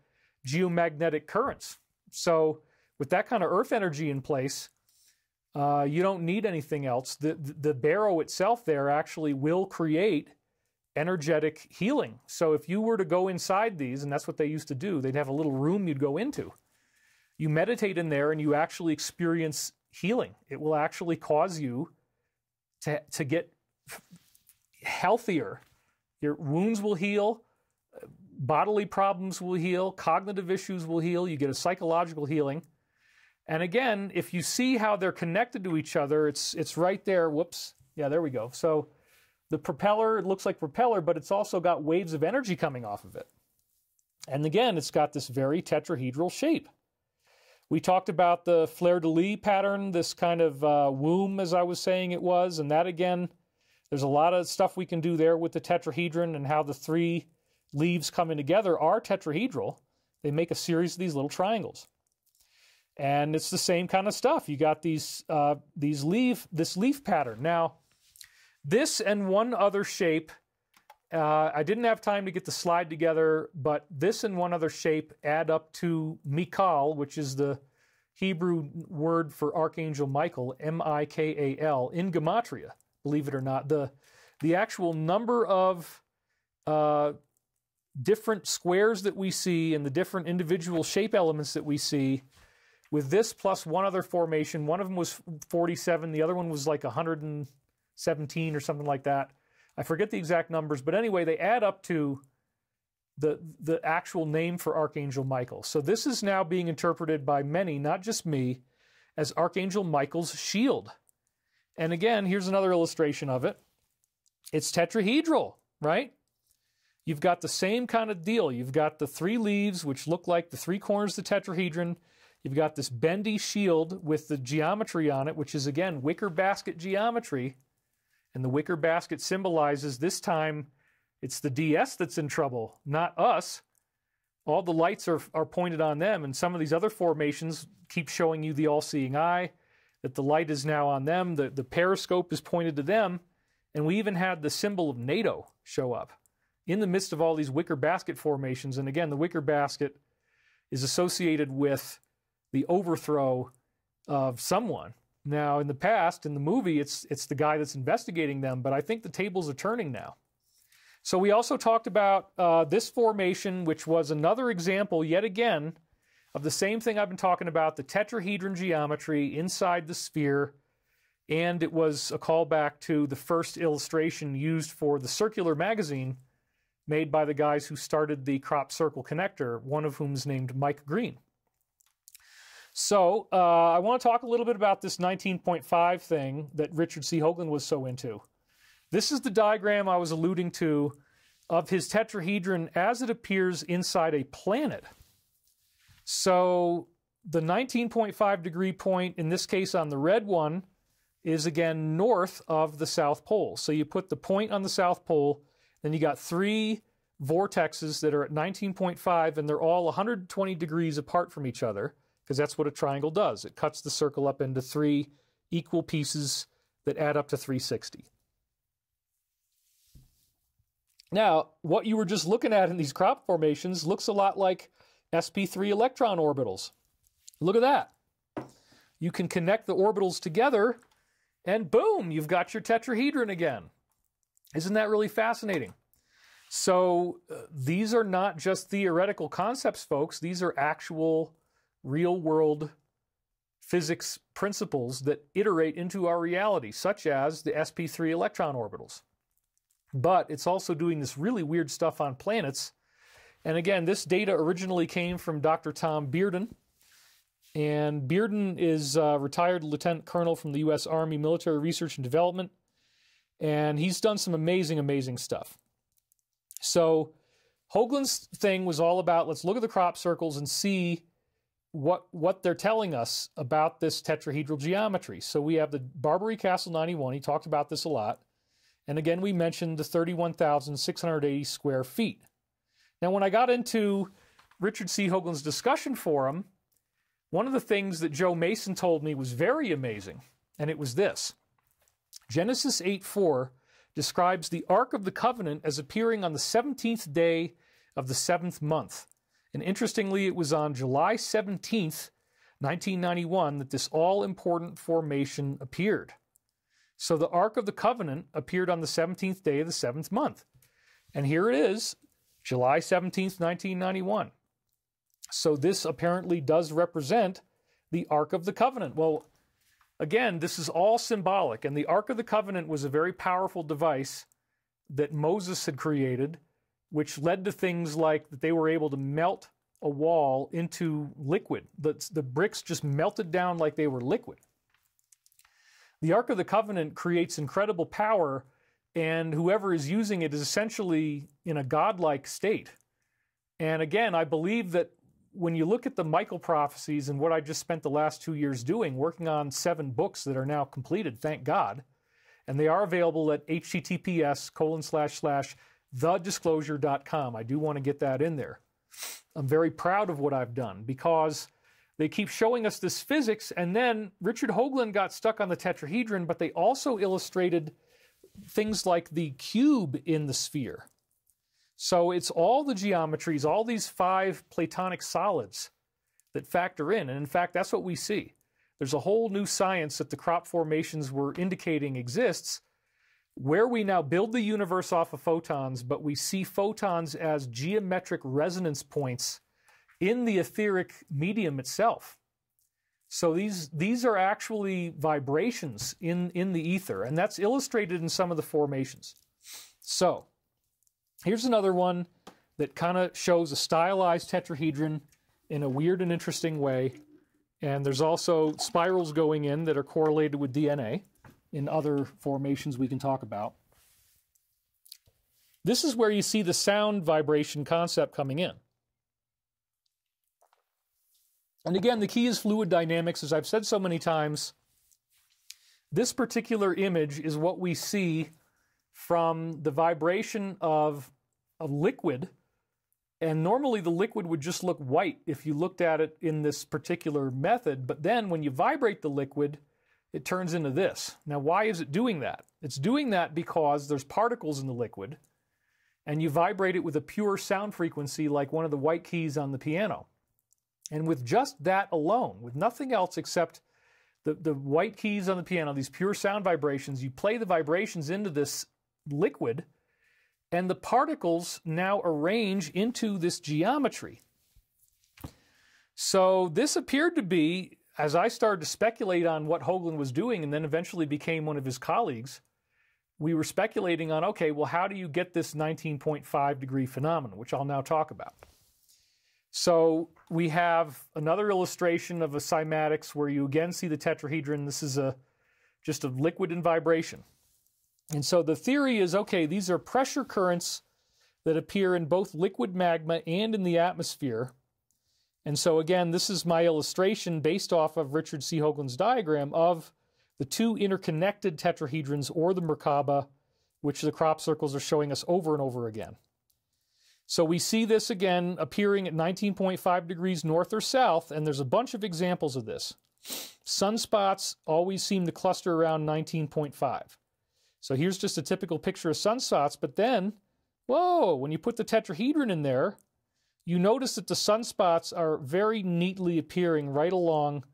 geomagnetic currents. So with that kind of earth energy in place, you don't need anything else. The barrow itself there actually will create energetic healing. So if you were to go inside these, and that's what they used to do, they'd have a little room you'd go into. You meditate in there and you actually experience healing. It will actually cause you to get healthier. Your wounds will heal, bodily problems will heal, cognitive issues will heal, you get a psychological healing. And again, if you see how they're connected to each other, it's right there. Whoops. Yeah, there we go. So the propeller, it looks like propeller, but it's also got waves of energy coming off of it. And again, it's got this very tetrahedral shape. We talked about the fleur-de-lis pattern, this kind of womb, as I was saying it was. And that, again, there's a lot of stuff we can do there with the tetrahedron and how the three leaves coming together are tetrahedral. They make a series of these little triangles. And it's the same kind of stuff. You got this leaf pattern. Now, this and one other shape, I didn't have time to get the slide together, but this and one other shape add up to Michael, which is the Hebrew word for Archangel Michael, M-I-K-A-L, in Gematria, believe it or not. The actual number of different squares that we see and the different individual shape elements that we see with this plus one other formation, one of them was 47, the other one was like 117 or something like that. I forget the exact numbers, but anyway, they add up to the actual name for Archangel Michael. So this is now being interpreted by many, not just me, as Archangel Michael's shield. And again, here's another illustration of it. It's tetrahedral, right? You've got the same kind of deal. You've got the three leaves, which look like the three corners of the tetrahedron. You've got this bendy shield with the geometry on it, which is, again, wicker basket geometry. And the wicker basket symbolizes, this time, it's the DS that's in trouble, not us. All the lights are pointed on them, and some of these other formations keep showing you the all-seeing eye, that the light is now on them, the periscope is pointed to them, and we even had the symbol of NATO show up in the midst of all these wicker basket formations. And again, the wicker basket is associated with the overthrow of someone. Now, in the past, in the movie, it's the guy that's investigating them, but I think the tables are turning now. So we also talked about this formation, which was another example, yet again, of the same thing I've been talking about, the tetrahedron geometry inside the sphere, and it was a callback to the first illustration used for the circular magazine made by the guys who started the crop circle connector, one of whom is named Mike Green. So I want to talk a little bit about this 19.5 thing that Richard C. Hoagland was so into. This is the diagram I was alluding to of his tetrahedron as it appears inside a planet. So the 19.5 degree point, in this case on the red one, is again north of the South Pole. So you put the point on the South Pole, then you got three vortexes that are at 19.5, and they're all 120 degrees apart from each other, because that's what a triangle does. It cuts the circle up into three equal pieces that add up to 360. Now, what you were just looking at in these crop formations looks a lot like sp3 electron orbitals. Look at that. You can connect the orbitals together, and boom, you've got your tetrahedron again. Isn't that really fascinating? So these are not just theoretical concepts, folks. These are actual real-world physics principles that iterate into our reality, such as the sp3 electron orbitals. But it's also doing this really weird stuff on planets. And again, this data originally came from Dr. Tom Bearden. And Bearden is a retired lieutenant colonel from the U.S. Army Military Research and Development. And he's done some amazing, amazing stuff. So Hoagland's thing was all about, let's look at the crop circles and see what they're telling us about this tetrahedral geometry. So we have the Barbary Castle 91. He talked about this a lot. And again, we mentioned the 31,680 square feet. Now, when I got into Richard C. Hoagland's discussion forum, one of the things that Joe Mason told me was very amazing, and it was this. Genesis 8:4 describes the Ark of the Covenant as appearing on the 17th day of the 7th month. And interestingly, it was on July 17th, 1991, that this all-important formation appeared. So the Ark of the Covenant appeared on the 17th day of the 7th month. And here it is, July 17th, 1991. So this apparently does represent the Ark of the Covenant. Well, again, this is all symbolic, and the Ark of the Covenant was a very powerful device that Moses had created, which led to things like that they were able to melt a wall into liquid. The bricks just melted down like they were liquid. The Ark of the Covenant creates incredible power, and whoever is using it is essentially in a godlike state. And again, I believe that when you look at the Michael Prophecies and what I just spent the last 2 years doing, working on 7 books that are now completed, thank God, and they are available at https://thedisclosure.com. I do want to get that in there. I'm very proud of what I've done because they keep showing us this physics, and then Richard Hoagland got stuck on the tetrahedron, but they also illustrated things like the cube in the sphere. So it's all the geometries, all these 5 Platonic solids that factor in. And in fact, that's what we see. There's a whole new science that the crop formations were indicating exists, where we now build the universe off of photons, but we see photons as geometric resonance points in the etheric medium itself. So these are actually vibrations in the ether, and that's illustrated in some of the formations. So here's another one that kind of shows a stylized tetrahedron in a weird and interesting way. And there's also spirals going in that are correlated with DNA in other formations we can talk about. This is where you see the sound vibration concept coming in. And again, the key is fluid dynamics. As I've said so many times, this particular image is what we see from the vibration of a liquid, and normally the liquid would just look white if you looked at it in this particular method, but then when you vibrate the liquid, it turns into this. Now, why is it doing that? It's doing that because there's particles in the liquid, and you vibrate it with a pure sound frequency like one of the white keys on the piano. And with just that alone, with nothing else except the white keys on the piano, these pure sound vibrations, you play the vibrations into this liquid, and the particles now arrange into this geometry. So this appeared to be, as I started to speculate on what Hoagland was doing and then eventually became one of his colleagues, we were speculating on, okay, well, how do you get this 19.5 degree phenomenon, which I'll now talk about. So we have another illustration of a cymatics where you again see the tetrahedron. This is just a liquid in vibration. And so the theory is, okay, these are pressure currents that appear in both liquid magma and in the atmosphere. And so again, this is my illustration based off of Richard C. Hoagland's diagram of the 2 interconnected tetrahedrons, or the Merkaba, which the crop circles are showing us over and over again. So we see this again appearing at 19.5 degrees north or south, and there's a bunch of examples of this. Sunspots always seem to cluster around 19.5. So here's just a typical picture of sunspots, but then, whoa, when you put the tetrahedron in there, you notice that the sunspots are very neatly appearing right along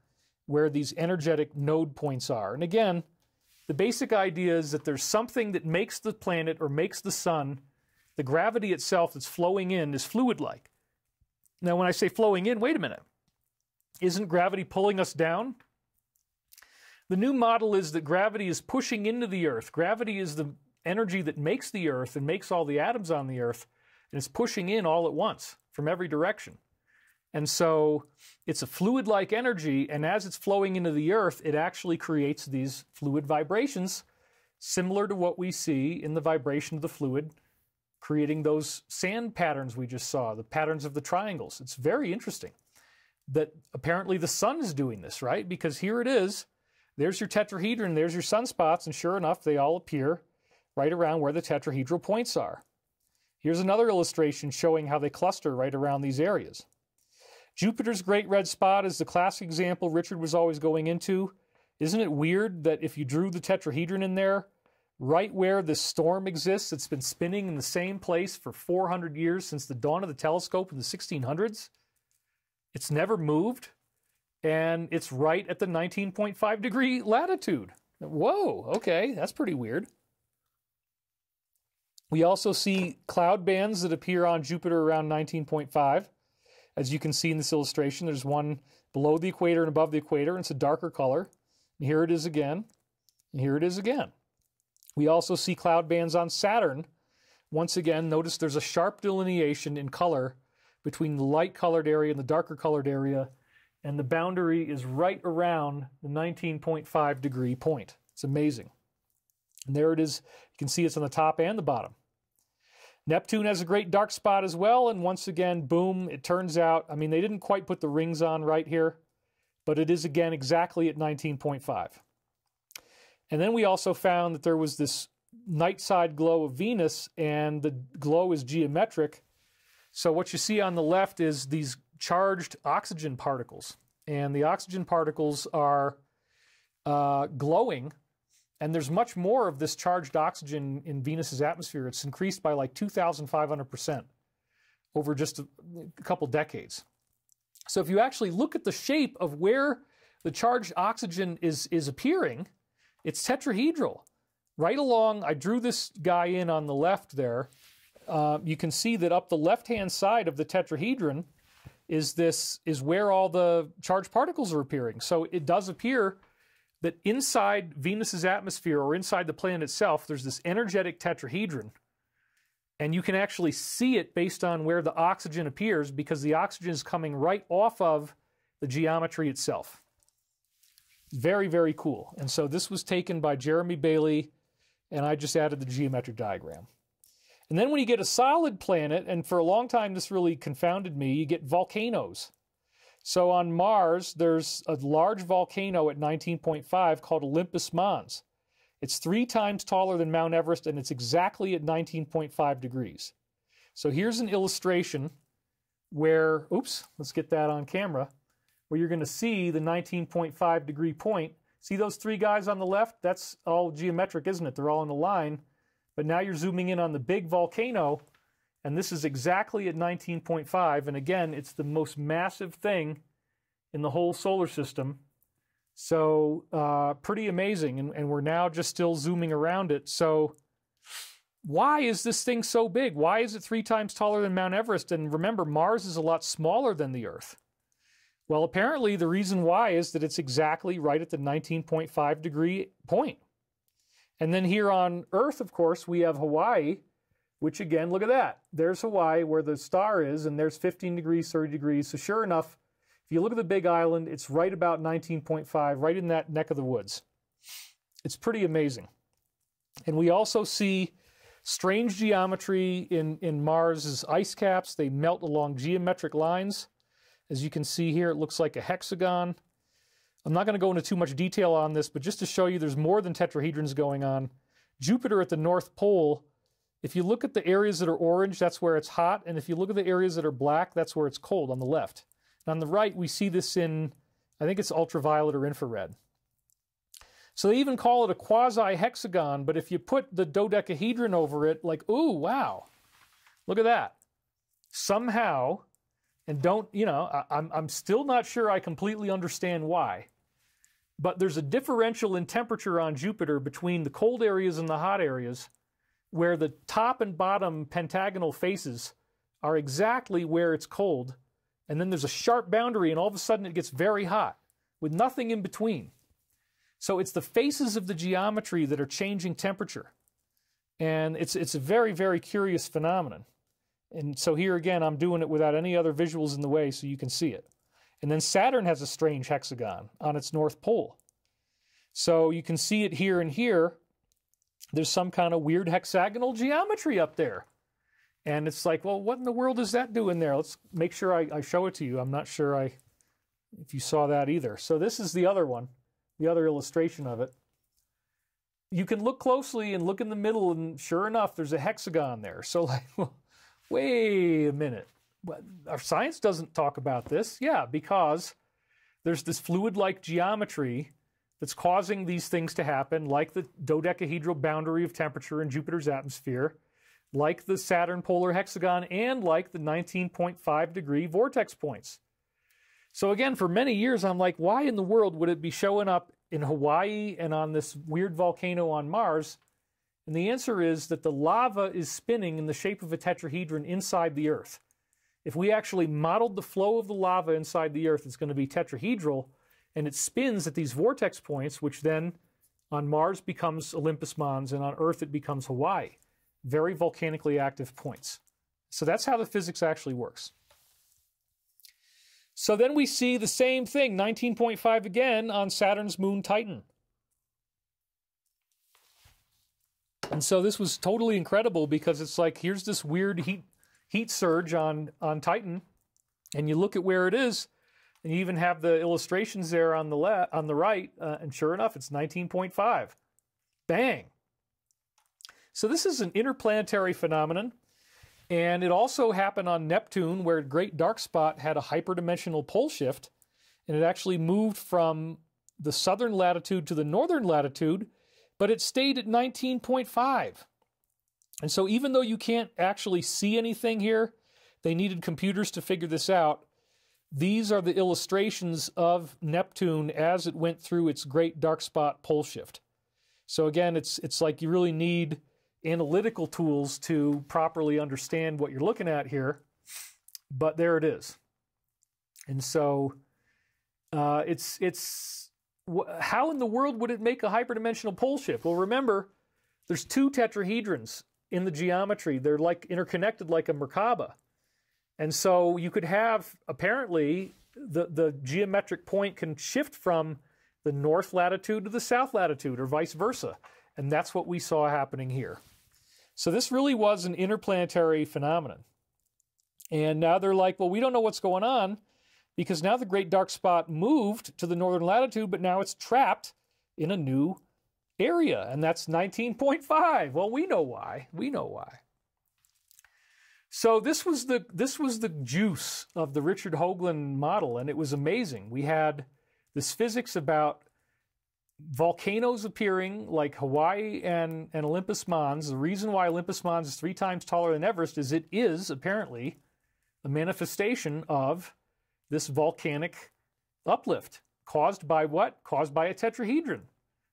where these energetic node points are. And again, the basic idea is that there's something that makes the planet or makes the sun, the gravity itself that's flowing in is fluid-like. Now, when I say flowing in, wait a minute. Isn't gravity pulling us down? The new model is that gravity is pushing into the Earth. Gravity is the energy that makes the Earth and makes all the atoms on the Earth, and it's pushing in all at once from every direction. And so it's a fluid-like energy, and as it's flowing into the Earth, it actually creates these fluid vibrations, similar to what we see in the vibration of the fluid, creating those sand patterns we just saw, the patterns of the triangles. It's very interesting that apparently the sun is doing this, right? Because here it is. There's your tetrahedron, there's your sunspots, and sure enough, they all appear right around where the tetrahedral points are. Here's another illustration showing how they cluster right around these areas. Jupiter's Great Red Spot is the classic example Richard was always going into. Isn't it weird that if you drew the tetrahedron in there, right where this storm exists. It's been spinning in the same place for 400 years since the dawn of the telescope in the 1600s. It's never moved, and it's right at the 19.5 degree latitude. Whoa, okay, that's pretty weird. We also see cloud bands that appear on Jupiter around 19.5. As you can see in this illustration, there's one below the equator and above the equator, and it's a darker color. And here it is again, and here it is again. We also see cloud bands on Saturn. Once again, notice there's a sharp delineation in color between the light-colored area and the darker-colored area, and the boundary is right around the 19.5 degree point. It's amazing. And there it is. You can see it's on the top and the bottom. Neptune has a great dark spot as well, and once again, boom, it turns out, I mean, they didn't quite put the rings on right here, but it is, again, exactly at 19.5. And then we also found that there was this night side glow of Venus, and the glow is geometric. So what you see on the left is these charged oxygen particles, and the oxygen particles are glowing. And there's much more of this charged oxygen in Venus's atmosphere. It's increased by like 2,500% over just a couple decades. So if you actually look at the shape of where the charged oxygen is appearing, it's tetrahedral. Right along, I drew this guy in on the left there. You can see that up the left-hand side of the tetrahedron is where all the charged particles are appearing. So it does appear that inside Venus's atmosphere, or inside the planet itself, there's this energetic tetrahedron. And you can actually see it based on where the oxygen appears, because the oxygen is coming right off of the geometry itself. Very, very cool. And so this was taken by Jeremy Bailey, and I just added the geometric diagram. And then when you get a solid planet, and for a long time this really confounded me, you get volcanoes. So on Mars, there's a large volcano at 19.5 called Olympus Mons. It's 3 times taller than Mount Everest, and it's exactly at 19.5 degrees. So here's an illustration where, oops, let's get that on camera, where you're going to see the 19.5 degree point. See those 3 guys on the left? That's all geometric, isn't it? They're all in a line. But now you're zooming in on the big volcano, and this is exactly at 19.5, and again, it's the most massive thing in the whole solar system. So pretty amazing, and we're now just still zooming around it. So why is this thing so big? Why is it 3 times taller than Mount Everest? And remember, Mars is a lot smaller than the Earth. Well, apparently the reason why is that it's exactly right at the 19.5 degree point. And then here on Earth, of course, we have Hawaii, which again, look at that. There's Hawaii where the star is, and there's 15 degrees, 30 degrees. So sure enough, if you look at the big island, it's right about 19.5, right in that neck of the woods. It's pretty amazing. And we also see strange geometry in Mars's ice caps. They melt along geometric lines. As you can see here, it looks like a hexagon. I'm not going to go into too much detail on this, but just to show you there's more than tetrahedrons going on. Jupiter at the North Pole, if you look at the areas that are orange, that's where it's hot. And if you look at the areas that are black, that's where it's cold on the left. And on the right, we see this in, I think it's ultraviolet or infrared. So they even call it a quasi-hexagon, but if you put the dodecahedron over it, like, ooh, wow, look at that. Somehow, and don't, you know, I'm still not sure I completely understand why, but there's a differential in temperature on Jupiter between the cold areas and the hot areas, where the top and bottom pentagonal faces are exactly where it's cold, and then there's a sharp boundary, and all of a sudden it gets very hot, with nothing in between. So it's the faces of the geometry that are changing temperature. And it's a very, very curious phenomenon. And so here again, I'm doing it without any other visuals in the way so you can see it. And then Saturn has a strange hexagon on its north pole. So you can see it here and here. There's some kind of weird hexagonal geometry up there. And it's like, well, what in the world is that doing there? Let's make sure I show it to you. I'm not sure if you saw that either. So this is the other one, the other illustration of it. You can look closely and look in the middle, and sure enough, there's a hexagon there. So like, well, wait a minute. Our science doesn't talk about this. Yeah, because there's this fluid-like geometry that's causing these things to happen, like the dodecahedral boundary of temperature in Jupiter's atmosphere, like the Saturn polar hexagon, and like the 19.5 degree vortex points. So again, for many years, I'm like, why in the world would it be showing up in Hawaii and on this weird volcano on Mars? And the answer is that the lava is spinning in the shape of a tetrahedron inside the Earth. If we actually modeled the flow of the lava inside the Earth, it's going to be tetrahedral, and it spins at these vortex points, which then on Mars becomes Olympus Mons, and on Earth it becomes Hawaii. Very volcanically active points. So that's how the physics actually works. So then we see the same thing, 19.5 again, on Saturn's moon Titan. And so this was totally incredible because it's like, here's this weird heat surge on Titan, and you look at where it is, and you even have the illustrations there on the right, and sure enough, it's 19.5. Bang! So this is an interplanetary phenomenon, and it also happened on Neptune, where a great dark spot had a hyperdimensional pole shift, and it actually moved from the southern latitude to the northern latitude, but it stayed at 19.5. And so even though you can't actually see anything here, they needed computers to figure this out. These are the illustrations of Neptune as it went through its great dark spot pole shift. So again, it's like you really need analytical tools to properly understand what you're looking at here, but there it is. And so how in the world would it make a hyperdimensional pole shift? Well, remember, there's two tetrahedrons in the geometry. They're like interconnected like a Merkaba. And so you could have, apparently, the geometric point can shift from the north latitude to the south latitude or vice versa. And that's what we saw happening here. So this really was an interplanetary phenomenon. And now they're like, well, we don't know what's going on because now the great dark spot moved to the northern latitude, but now it's trapped in a new area, and that's 19.5. Well, we know why. We know why. So this was the juice of the Richard Hoagland model, and it was amazing. We had this physics about volcanoes appearing like Hawaii and Olympus Mons. The reason why Olympus Mons is 3 times taller than Everest is it is apparently a manifestation of this volcanic uplift caused by what? Caused by a tetrahedron.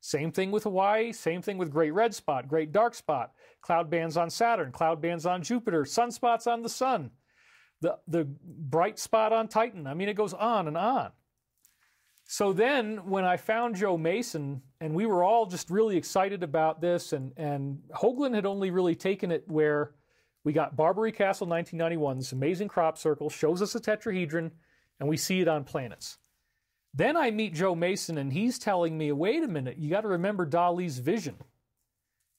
Same thing with Hawaii, same thing with Great Red Spot, Great Dark Spot, cloud bands on Saturn, cloud bands on Jupiter, sunspots on the Sun, the bright spot on Titan. I mean, it goes on and on. So then when I found Joe Mason, and we were all just really excited about this, and Hoagland had only really taken it where we got Barbary Castle 1991, this amazing crop circle, shows us a tetrahedron, and we see it on planets. Then I meet Joe Mason, and he's telling me, wait a minute, you got to remember Dali's vision.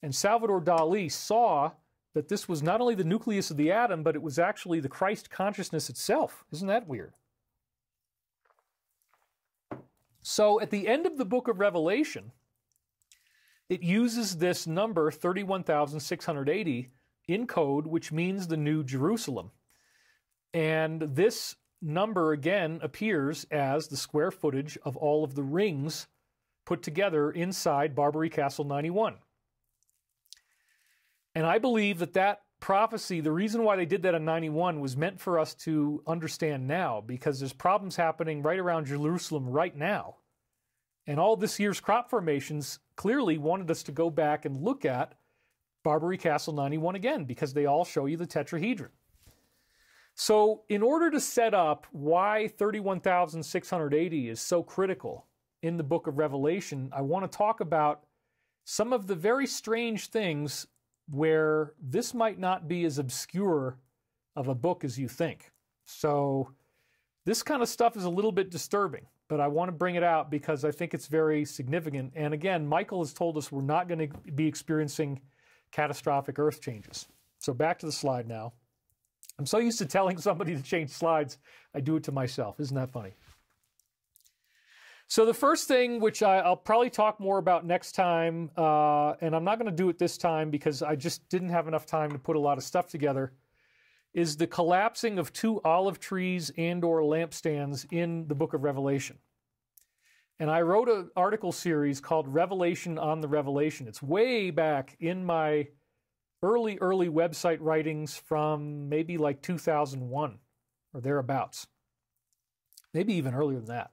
And Salvador Dali saw that this was not only the nucleus of the atom, but it was actually the Christ consciousness itself. Isn't that weird? So at the end of the book of Revelation, it uses this number, 31,680, in code, which means the New Jerusalem. And this number again appears as the square footage of all of the rings put together inside Barbary Castle 91. And I believe that prophecy, the reason why they did that in 91 was meant for us to understand now, because there's problems happening right around Jerusalem right now. And all this year's crop formations clearly wanted us to go back and look at Barbary Castle 91 again, because they all show you the tetrahedron. So in order to set up why 31,680 is so critical in the book of Revelation, I want to talk about some of the very strange things where this might not be as obscure of a book as you think. So this kind of stuff is a little bit disturbing, but I want to bring it out because I think it's very significant. And again, Michael has told us we're not going to be experiencing catastrophic Earth changes. So back to the slide now. I'm so used to telling somebody to change slides, I do it to myself. Isn't that funny? So the first thing, which I'll probably talk more about next time, and I'm not going to do it this time because I just didn't have enough time to put a lot of stuff together, is the collapsing of 2 olive trees and or lampstands in the book of Revelation. And I wrote an article series called Revelation on the Revelation. It's way back in my early website writings from maybe like 2001 or thereabouts. Maybe even earlier than that.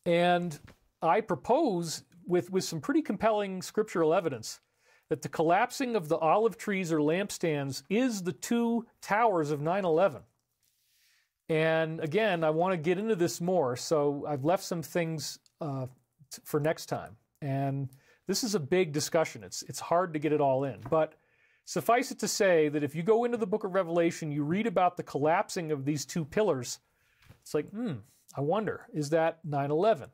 And I propose with some pretty compelling scriptural evidence that the collapsing of the olive trees or lampstands is the two towers of 9/11. And again, I want to get into this more, so I've left some things for next time. And this is a big discussion. It's hard to get it all in. But suffice it to say that if you go into the book of Revelation, you read about the collapsing of these two pillars. It's like, I wonder, is that 9/11?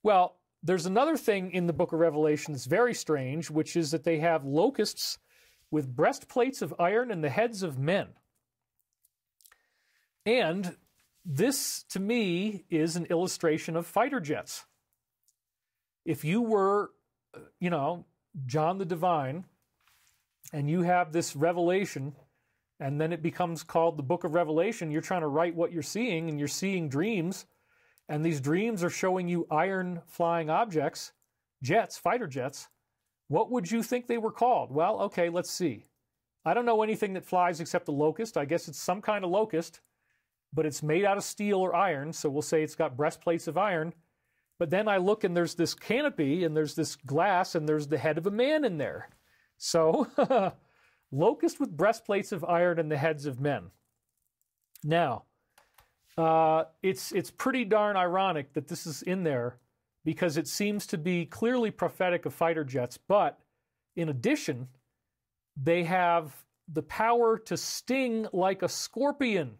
Well, there's another thing in the book of Revelation that's very strange, which is that they have locusts with breastplates of iron and the heads of men. And this, to me, is an illustration of fighter jets. If you were, John the Divine, and you have this revelation, and then it becomes called the book of Revelation, you're trying to write what you're seeing, and you're seeing dreams, and these dreams are showing you iron flying objects, jets, fighter jets. What would you think they were called? Well, okay, let's see. I don't know anything that flies except a locust. I guess it's some kind of locust, but it's made out of steel or iron, so we'll say it's got breastplates of iron. But then I look and there's this canopy and there's this glass and there's the head of a man in there. So, locust with breastplates of iron and the heads of men. Now, it's pretty darn ironic that this is in there because it seems to be clearly prophetic of fighter jets, but in addition, they have the power to sting like a scorpion.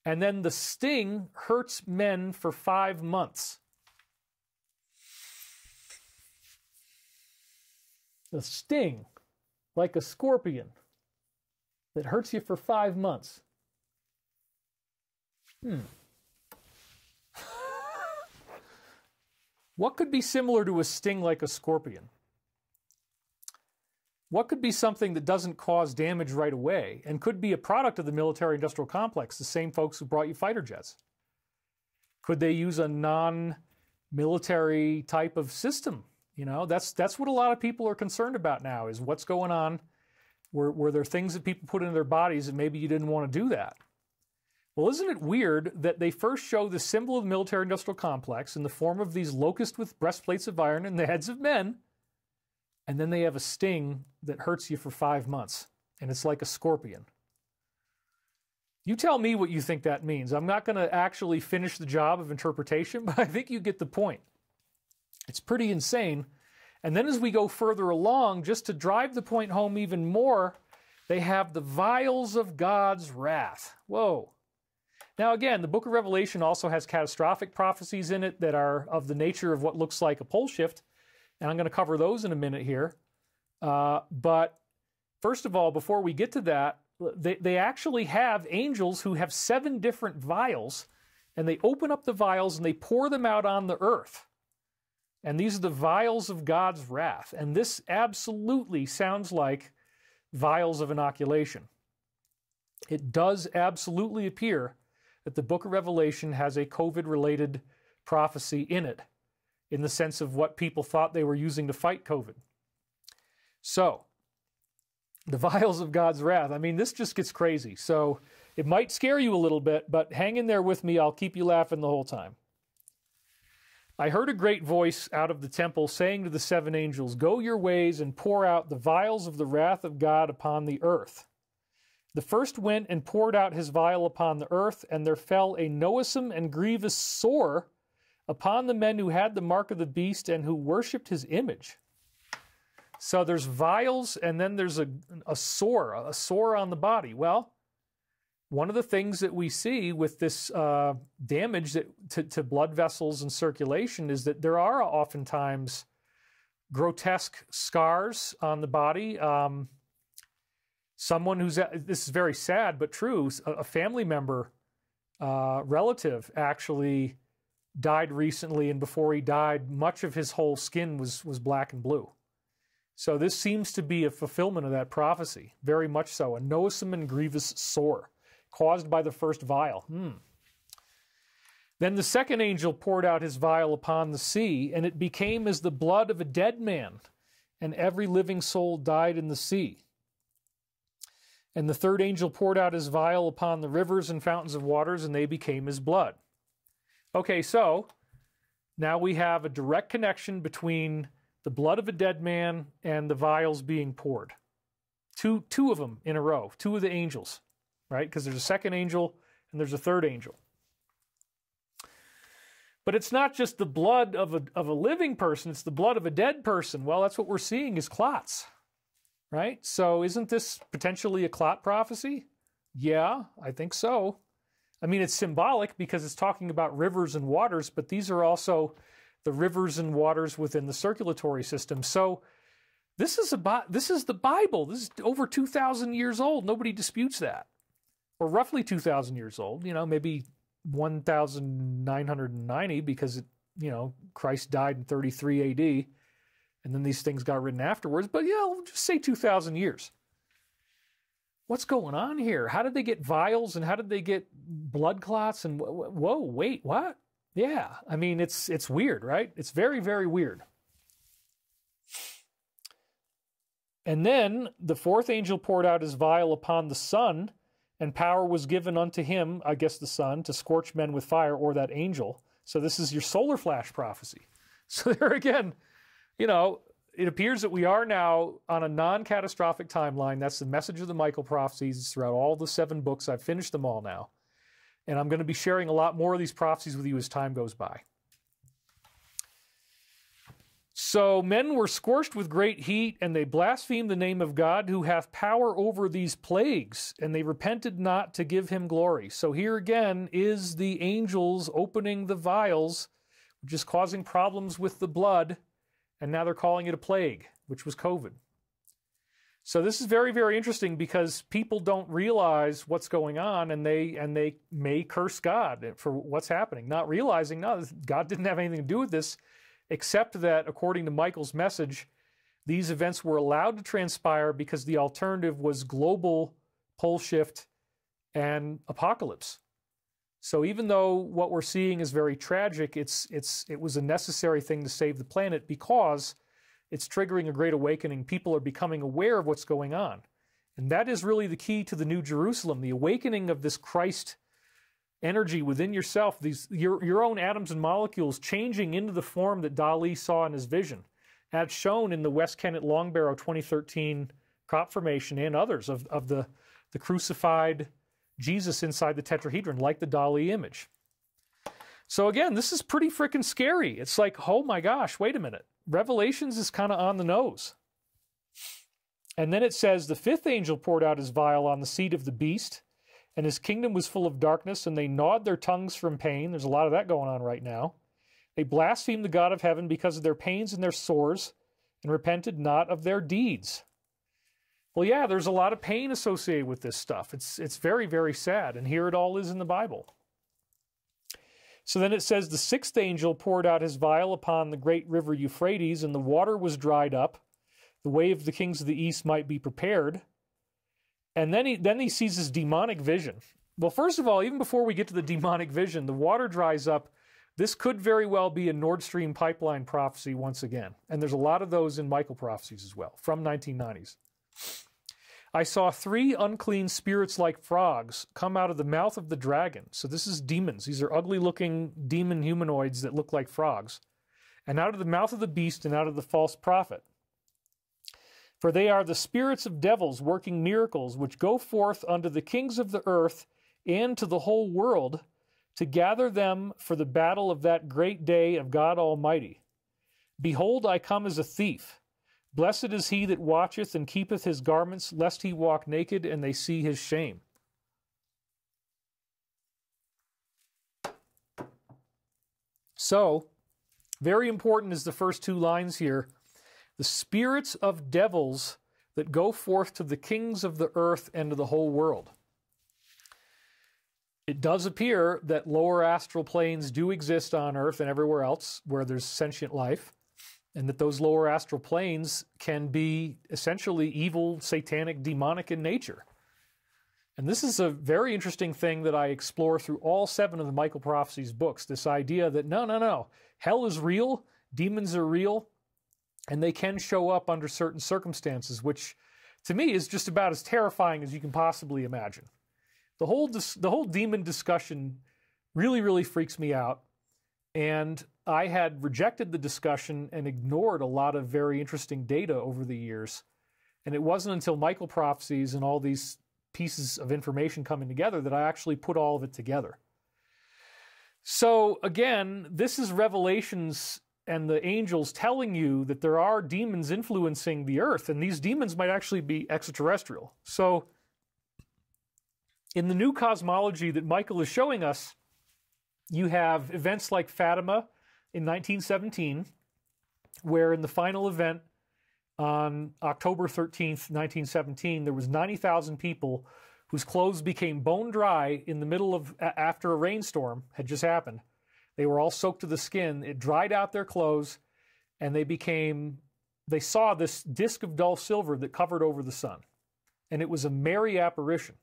And then the sting hurts men for 5 months. The sting, like a scorpion, that hurts you for 5 months. What could be similar to a sting like a scorpion? What could be something that doesn't cause damage right away and could be a product of the military-industrial complex, the same folks who brought you fighter jets? Could they use a non-military type of system? That's what a lot of people are concerned about now, is what's going on. Were there things that people put into their bodies that maybe you didn't want to do that? Well, isn't it weird that they first show the symbol of the military-industrial complex in the form of these locusts with breastplates of iron and the heads of men, and then they have a sting that hurts you for 5 months, and it's like a scorpion. You tell me what you think that means. I'm not going to actually finish the job of interpretation, but I think you get the point. It's pretty insane. And then as we go further along, just to drive the point home even more, they have the vials of God's wrath. Whoa. Now again, the book of Revelation also has catastrophic prophecies in it that are of the nature of what looks like a pole shift. And I'm going to cover those in a minute here. But first of all, before we get to that, they actually have angels who have 7 different vials, and they open up the vials and they pour them out on the earth. And these are the vials of God's wrath. And this absolutely sounds like vials of inoculation. It does absolutely appear that the book of Revelation has a COVID-related prophecy in it, in the sense of what people thought they were using to fight COVID. So, the vials of God's wrath. I mean, this just gets crazy. So, it might scare you a little bit, but hang in there with me. I'll keep you laughing the whole time. I heard a great voice out of the temple saying to the 7 angels, "Go your ways and pour out the vials of the wrath of God upon the earth." The first went and poured out his vial upon the earth, and there fell a noisome and grievous sore upon the men who had the mark of the beast and who worshipped his image. So there's vials, and then there's a sore on the body. Well, one of the things that we see with this damage to blood vessels and circulation is that there are oftentimes grotesque scars on the body. Someone who's, this is very sad but true, a family member, relative actually died recently, and before he died, much of his whole skin was black and blue. So this seems to be a fulfillment of that prophecy, very much so. A noisome and grievous sore caused by the first vial. Then the second angel poured out his vial upon the sea, and it became as the blood of a dead man, and every living soul died in the sea. And the third angel poured out his vial upon the rivers and fountains of waters, and they became as blood. Okay, so now we have a direct connection between the blood of a dead man and the vials being poured. Two of them in a row, two of the angels, right? Because there's a second angel and there's a third angel. But it's not just the blood of a living person, it's the blood of a dead person. Well, that's what we're seeing is clots, right? So isn't this potentially a clot prophecy? Yeah, I think so. I mean, it's symbolic because it's talking about rivers and waters, but these are also the rivers and waters within the circulatory system. So this is the Bible. This is over 2,000 years old. Nobody disputes that. Or roughly 2,000 years old, maybe 1,990 because, Christ died in 33 AD, and then these things got written afterwards. But yeah, we'll just say 2,000 years. What's going on here? How did they get vials and how did they get blood clots? And whoa, wait, what? Yeah, I mean, it's weird, right? It's very, very weird. And then the fourth angel poured out his vial upon the sun, and power was given unto him, I guess the sun, to scorch men with fire, or that angel. So this is your solar flash prophecy. So there again, it appears that we are now on a non-catastrophic timeline. That's the message of the Michael Prophecies throughout all the 7 books. I've finished them all now. And I'm going to be sharing a lot more of these prophecies with you as time goes by. So men were scorched with great heat, and they blasphemed the name of God, who hath power over these plagues, and they repented not to give him glory. So here again is the angels opening the vials, which is causing problems with the blood, and now they're calling it a plague, which was COVID. So this is very, very interesting because people don't realize what's going on, and they may curse God for what's happening, not realizing, no, God didn't have anything to do with this, except that, according to Michael's message, these events were allowed to transpire because the alternative was global pole shift and apocalypse. So even though what we're seeing is very tragic, it was a necessary thing to save the planet because it's triggering a great awakening. People are becoming aware of what's going on. And that is really the key to the New Jerusalem, the awakening of this Christ energy within yourself, your own atoms and molecules changing into the form that Dali saw in his vision, as shown in the West Kennett Long Barrow 2013 crop formation and others of the crucified Jesus inside the tetrahedron, like the Dali image. So again, this is pretty freaking scary. It's like, oh my gosh, wait a minute. Revelations is kind of on the nose. And then it says, the fifth angel poured out his vial on the seat of the beast, and his kingdom was full of darkness, and they gnawed their tongues from pain. There's a lot of that going on right now. They blasphemed the God of heaven because of their pains and their sores, and repented not of their deeds. Well, yeah, there's a lot of pain associated with this stuff. It's very, very sad, and here it all is in the Bible. So then it says, the sixth angel poured out his vial upon the great river Euphrates, and the water was dried up. The way of the kings of the east might be prepared. And then he sees his demonic vision. Well, first of all, even before we get to the demonic vision, the water dries up. This could very well be a Nord Stream pipeline prophecy once again. And there's a lot of those in Michael Prophecies as well, from 1990s. I saw 3 unclean spirits like frogs come out of the mouth of the dragon. So this is demons. These are ugly-looking demon humanoids that look like frogs. And out of the mouth of the beast and out of the false prophet. For they are the spirits of devils working miracles, which go forth unto the kings of the earth and to the whole world, to gather them for the battle of that great day of God Almighty. Behold, I come as a thief. Blessed is he that watcheth and keepeth his garments, lest he walk naked and they see his shame. So, very important is the first 2 lines here. The spirits of devils that go forth to the kings of the earth and to the whole world. It does appear that lower astral planes do exist on earth and everywhere else where there's sentient life, and that those lower astral planes can be essentially evil, satanic, demonic in nature. And this is a very interesting thing that I explore through all 7 of the Michael Prophecies books, this idea that no, hell is real, demons are real, and they can show up under certain circumstances, which to me is just about as terrifying as you can possibly imagine. The whole demon discussion really, really freaks me out, and I had rejected the discussion and ignored a lot of very interesting data over the years, and it wasn't until Michael Prophecies and all these pieces of information coming together that I actually put all of it together. So again, this is revelations and the angels telling you that there are demons influencing the earth, and these demons might actually be extraterrestrial. So in the new cosmology that Michael is showing us, you have events like Fatima in 1917, where in the final event on October 13th, 1917, there was 90,000 people whose clothes became bone dry in the middle of, after a rainstorm had just happened. They were all soaked to the skin. It dried out their clothes, and they saw this disk of dull silver that covered over the sun. And it was a merry apparition.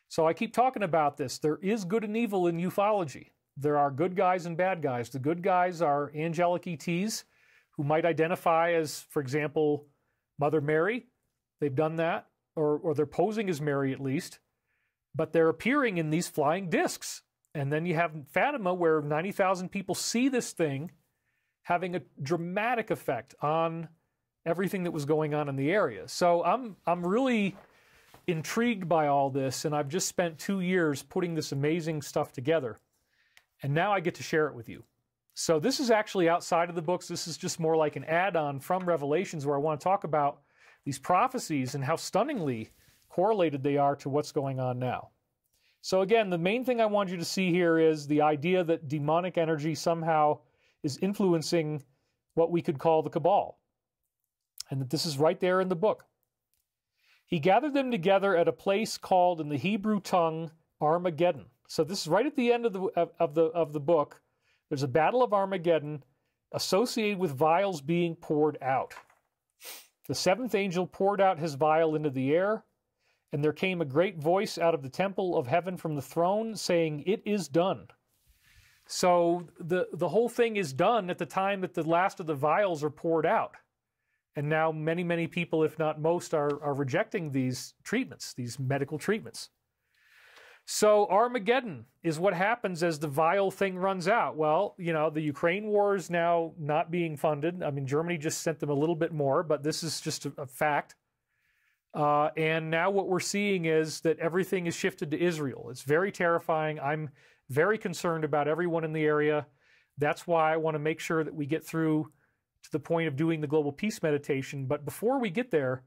So I keep talking about this. There is good and evil in ufology. There are good guys and bad guys. The good guys are angelic ETs who might identify as, for example, Mother Mary. They've done that, or they're posing as Mary at least, but they're appearing in these flying discs. And then you have Fatima, where 90,000 people see this thing having a dramatic effect on everything that was going on in the area. So I'm really intrigued by all this, and I've just spent 2 years putting this amazing stuff together. And now I get to share it with you. So this is actually outside of the books. This is just more like an add-on from Revelations, where I want to talk about these prophecies and how stunningly correlated they are to what's going on now. So again, the main thing I want you to see here is the idea that demonic energy somehow is influencing what we could call the cabal, and that this is right there in the book. He gathered them together at a place called in the Hebrew tongue Armageddon. So this is right at the end of the book. There's a battle of Armageddon associated with vials being poured out. The 7th angel poured out his vial into the air, and there came a great voice out of the temple of heaven from the throne saying, "It is done." So the whole thing is done at the time that the last of the vials are poured out. And now many, many people, if not most, are rejecting these treatments, these medical treatments. So Armageddon is what happens as the vial thing runs out. Well, you know, the Ukraine war is now not being funded. I mean, Germany just sent them a little bit more, but this is just a fact. And now what we're seeing is that everything is shifted to Israel. It's very terrifying. I'm very concerned about everyone in the area. That's why I want to make sure that we get through to the point of doing the global peace meditation. But before we get there,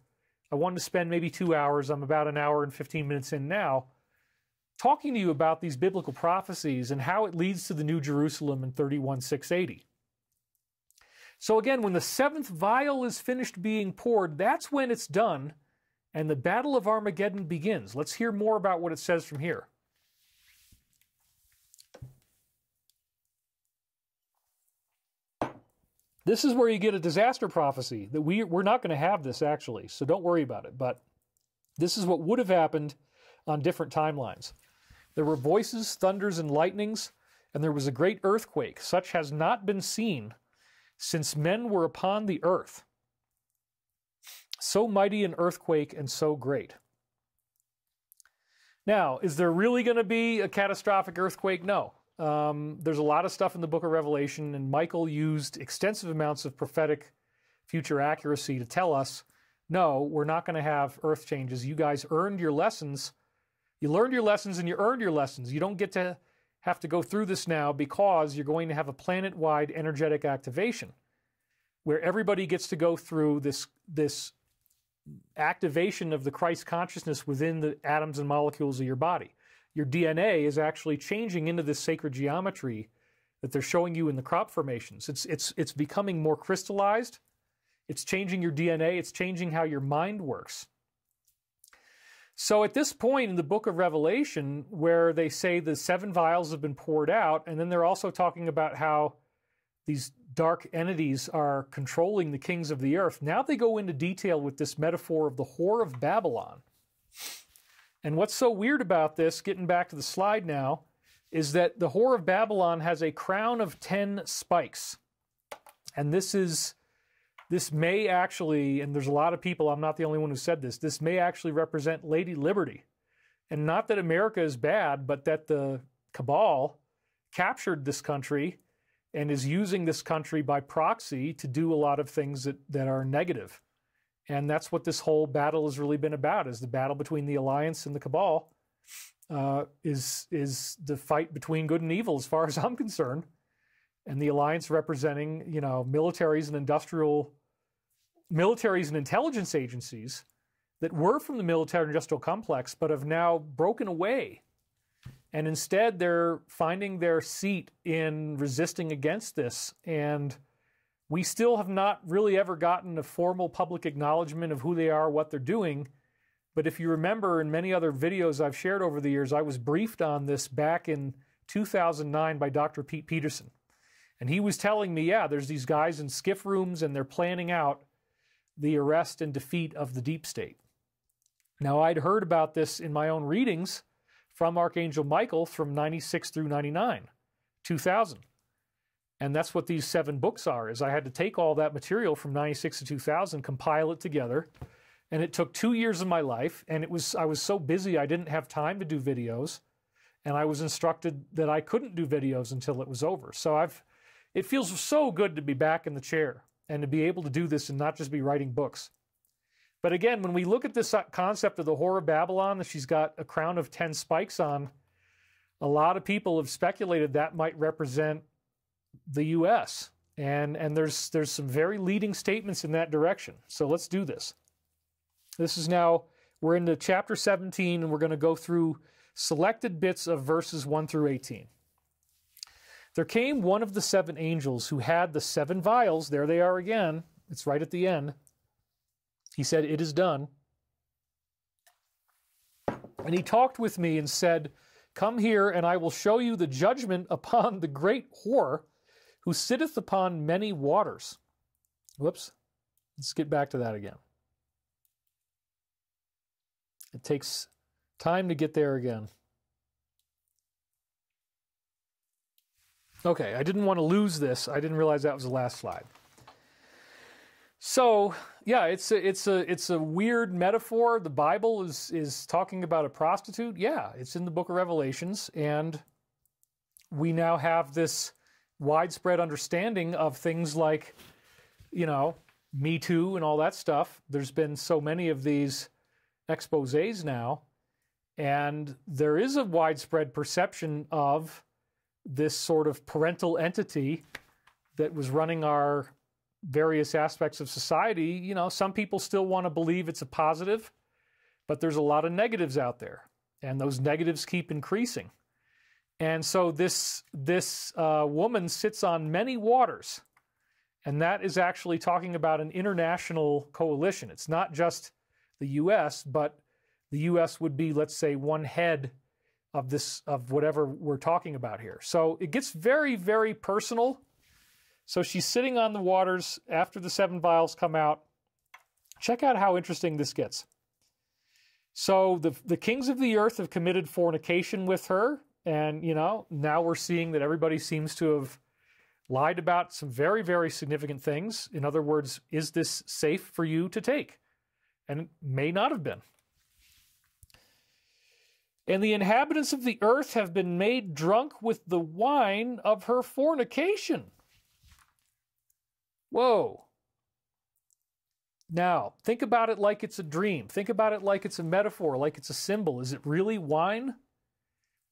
I wanted to spend maybe 2 hours, I'm about an hour and 15 minutes in now, talking to you about these biblical prophecies and how it leads to the New Jerusalem in 31,680. So again, when the 7th vial is finished being poured, that's when it's done, and the Battle of Armageddon begins. Let's hear more about what it says from here. This is where you get a disaster prophecy. That we're not going to have this, actually, so don't worry about it. But this is what would have happened on different timelines. There were voices, thunders, and lightnings, and there was a great earthquake. Such has not been seen since men were upon the earth. So mighty an earthquake and so great. Now, is there really going to be a catastrophic earthquake? No. There's a lot of stuff in the book of Revelation, and Michael used extensive amounts of prophetic future accuracy to tell us, no, we're not going to have earth changes. You guys earned your lessons. You learned your lessons and you earned your lessons. You don't get to have to go through this now because you're going to have a planet-wide energetic activation where everybody gets to go through this activation of the Christ consciousness within the atoms and molecules of your body. Your DNA is actually changing into this sacred geometry that they're showing you in the crop formations. It's becoming more crystallized. It's changing your DNA. It's changing how your mind works. So at this point in the book of Revelation, where they say the 7 vials have been poured out, and then they're also talking about how these dark entities are controlling the kings of the earth, now they go into detail with this metaphor of the whore of Babylon. And what's so weird about this, getting back to the slide now, is that the Whore of Babylon has a crown of 10 spikes. And this may actually, and there's a lot of people, I'm not the only one who said this may actually represent Lady Liberty. And not that America is bad, but that the cabal captured this country and is using this country by proxy to do a lot of things that are negative. And that's what this whole battle has really been about, is the battle between the Alliance and the cabal, is the fight between good and evil as far as I'm concerned. And the Alliance representing, you know, militaries and intelligence agencies that were from the military-industrial complex but have now broken away. And instead, they're finding their seat in resisting against this. And we still have not really ever gotten a formal public acknowledgement of who they are, what they're doing. But if you remember, in many other videos I've shared over the years, I was briefed on this back in 2009 by Dr. Pete Peterson. And he was telling me, yeah, there's these guys in skiff rooms and they're planning out the arrest and defeat of the deep state. Now, I'd heard about this in my own readings from Archangel Michael from 96 through 99, 2000. And that's what these 7 books are, is I had to take all that material from 96 to 2000, compile it together. And it took 2 years of my life. And I was so busy, I didn't have time to do videos. And I was instructed that I couldn't do videos until it was over. So it feels so good to be back in the chair and to be able to do this and not just be writing books. But again, when we look at this concept of the Whore of Babylon, that she's got a crown of 10 spikes on, a lot of people have speculated that might represent the U.S. And there's some very leading statements in that direction. So let's do this. This is now, we're into chapter 17, and we're going to go through selected bits of verses 1 through 18. There came one of the 7 angels who had the 7 vials. There they are again. It's right at the end. He said, "It is done." And he talked with me and said, "Come here, and I will show you the judgment upon the great whore who sitteth upon many waters." Whoops. Let's get back to that again. It takes time to get there again. Okay, I didn't want to lose this. I didn't realize that was the last slide. So, yeah, it's a weird metaphor. The Bible is talking about a prostitute. Yeah, it's in the book of Revelations, and we now have this widespread understanding of things like, you know, Me Too and all that stuff. There's been so many of these exposés now, and there is a widespread perception of this sort of parental entity that was running our various aspects of society. You know, some people still want to believe it's a positive, but there's a lot of negatives out there, and those negatives keep increasing. And so this woman sits on many waters, and that is actually talking about an international coalition. It's not just the U.S., but the U.S. would be, let's say, one head of whatever we're talking about here. So it gets very, very personal. So she's sitting on the waters after the 7 vials come out. Check out how interesting this gets. So the kings of the earth have committed fornication with her. And, you know, now we're seeing that everybody seems to have lied about some very, very significant things. In other words, is this safe for you to take? And it may not have been. And the inhabitants of the earth have been made drunk with the wine of her fornication. Whoa. Now, think about it like it's a dream. Think about it like it's a metaphor, like it's a symbol. Is it really wine?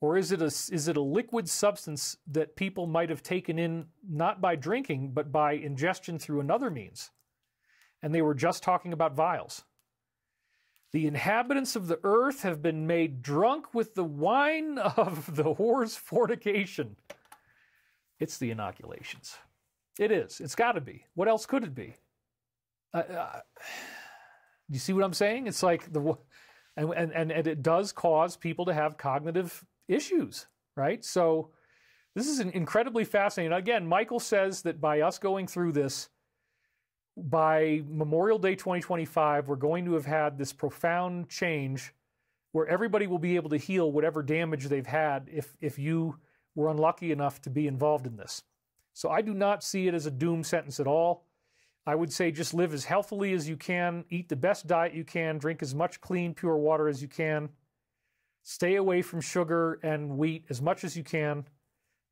Or is it a liquid substance that people might have taken in not by drinking, but by ingestion through another means? And they were just talking about vials. The inhabitants of the earth have been made drunk with the wine of the whore's fornication. It's the inoculations. It is. It's got to be. What else could it be? You see what I'm saying? It's like and it does cause people to have cognitive issues, right? So this is incredibly fascinating. Again, Michael says that by us going through this, by Memorial Day 2025, we're going to have had this profound change where everybody will be able to heal whatever damage they've had if you were unlucky enough to be involved in this. So I do not see it as a doom sentence at all. I would say just live as healthily as you can, eat the best diet you can, drink as much clean, pure water as you can, stay away from sugar and wheat as much as you can,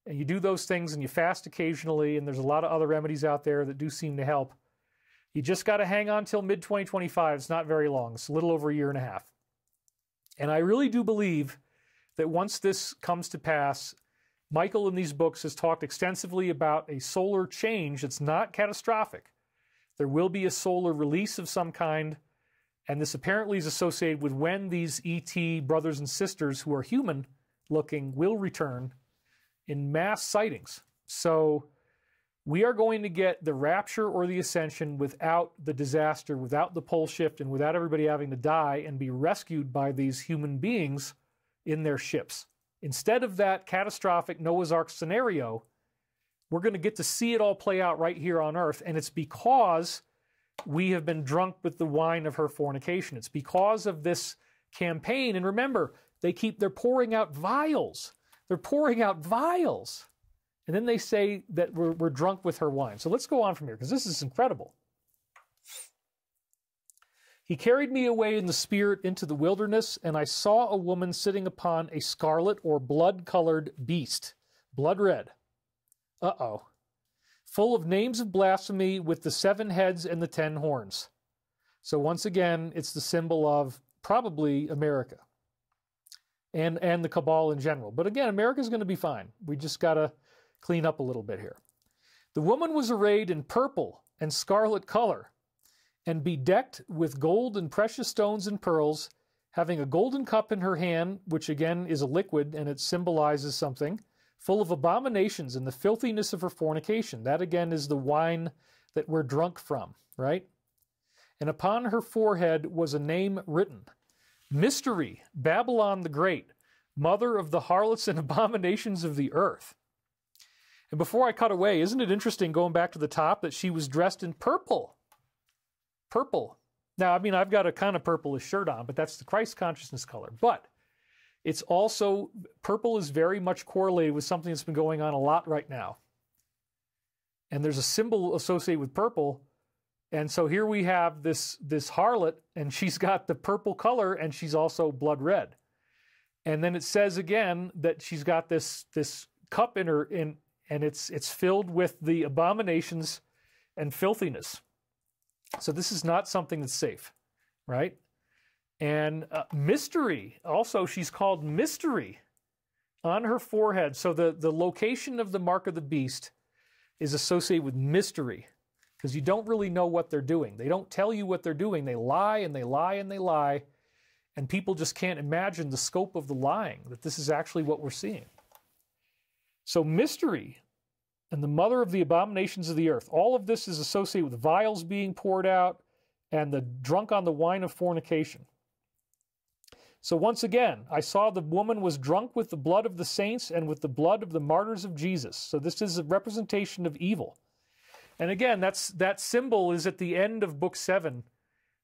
and you do those things and you fast occasionally, and there's a lot of other remedies out there that do seem to help. You just got to hang on till mid-2025. It's not very long. It's a little over a year and a half. And I really do believe that once this comes to pass, Michael in these books has talked extensively about a solar change that's not catastrophic. There will be a solar release of some kind, and this apparently is associated with when these ET brothers and sisters who are human looking will return in mass sightings. So we are going to get the rapture or the ascension without the disaster, without the pole shift, and without everybody having to die and be rescued by these human beings in their ships. Instead of that catastrophic Noah's Ark scenario, we're going to get to see it all play out right here on earth, and it's because we have been drunk with the wine of her fornication. It's because of this campaign. And remember, they're pouring out vials. They're pouring out vials. And then they say that we're drunk with her wine. So let's go on from here, because this is incredible. He carried me away in the spirit into the wilderness, and I saw a woman sitting upon a scarlet or blood-colored beast, blood red. Uh-oh. Full of names of blasphemy with the 7 heads and the 10 horns. So once again, it's the symbol of probably America and the cabal in general. But again, America's going to be fine. We just got to clean up a little bit here. The woman was arrayed in purple and scarlet color and bedecked with gold and precious stones and pearls, having a golden cup in her hand, which again is a liquid and it symbolizes something, full of abominations and the filthiness of her fornication. That again is the wine that we're drunk from, right? And upon her forehead was a name written, Mystery, Babylon the Great, mother of the harlots and abominations of the earth. And before I cut away, isn't it interesting going back to the top that she was dressed in purple? Purple. Now, I mean, I've got a kind of purplish shirt on, but that's the Christ consciousness color. But it's also, purple is very much correlated with something that's been going on a lot right now. And there's a symbol associated with purple. And so here we have this harlot, and she's got the purple color, and she's also blood red. And then it says again that she's got this cup in her, and it's filled with the abominations and filthiness. So this is not something that's safe, right? And mystery, also she's called Mystery on her forehead. So the location of the mark of the beast is associated with mystery, because you don't really know what they're doing. They don't tell you what they're doing. They lie and they lie and they lie, and people just can't imagine the scope of the lying, that this is actually what we're seeing. So mystery and the mother of the abominations of the earth. All of this is associated with vials being poured out and the drunk on the wine of fornication. So once again, I saw the woman was drunk with the blood of the saints and with the blood of the martyrs of Jesus. So this is a representation of evil. And again, that symbol is at the end of book 7.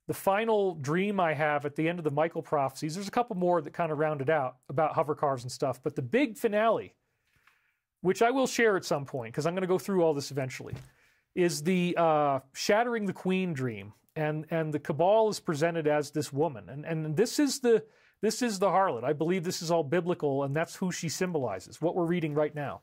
The final dream I have at the end of the Michael Prophecies, there's a couple more that kind of round it out about hover cars and stuff, but the big finale, which I will share at some point, because I'm going to go through all this eventually, is the shattering the queen dream. And the cabal is presented as this woman. And this is the harlot. I believe this is all biblical, and that's who she symbolizes, what we're reading right now.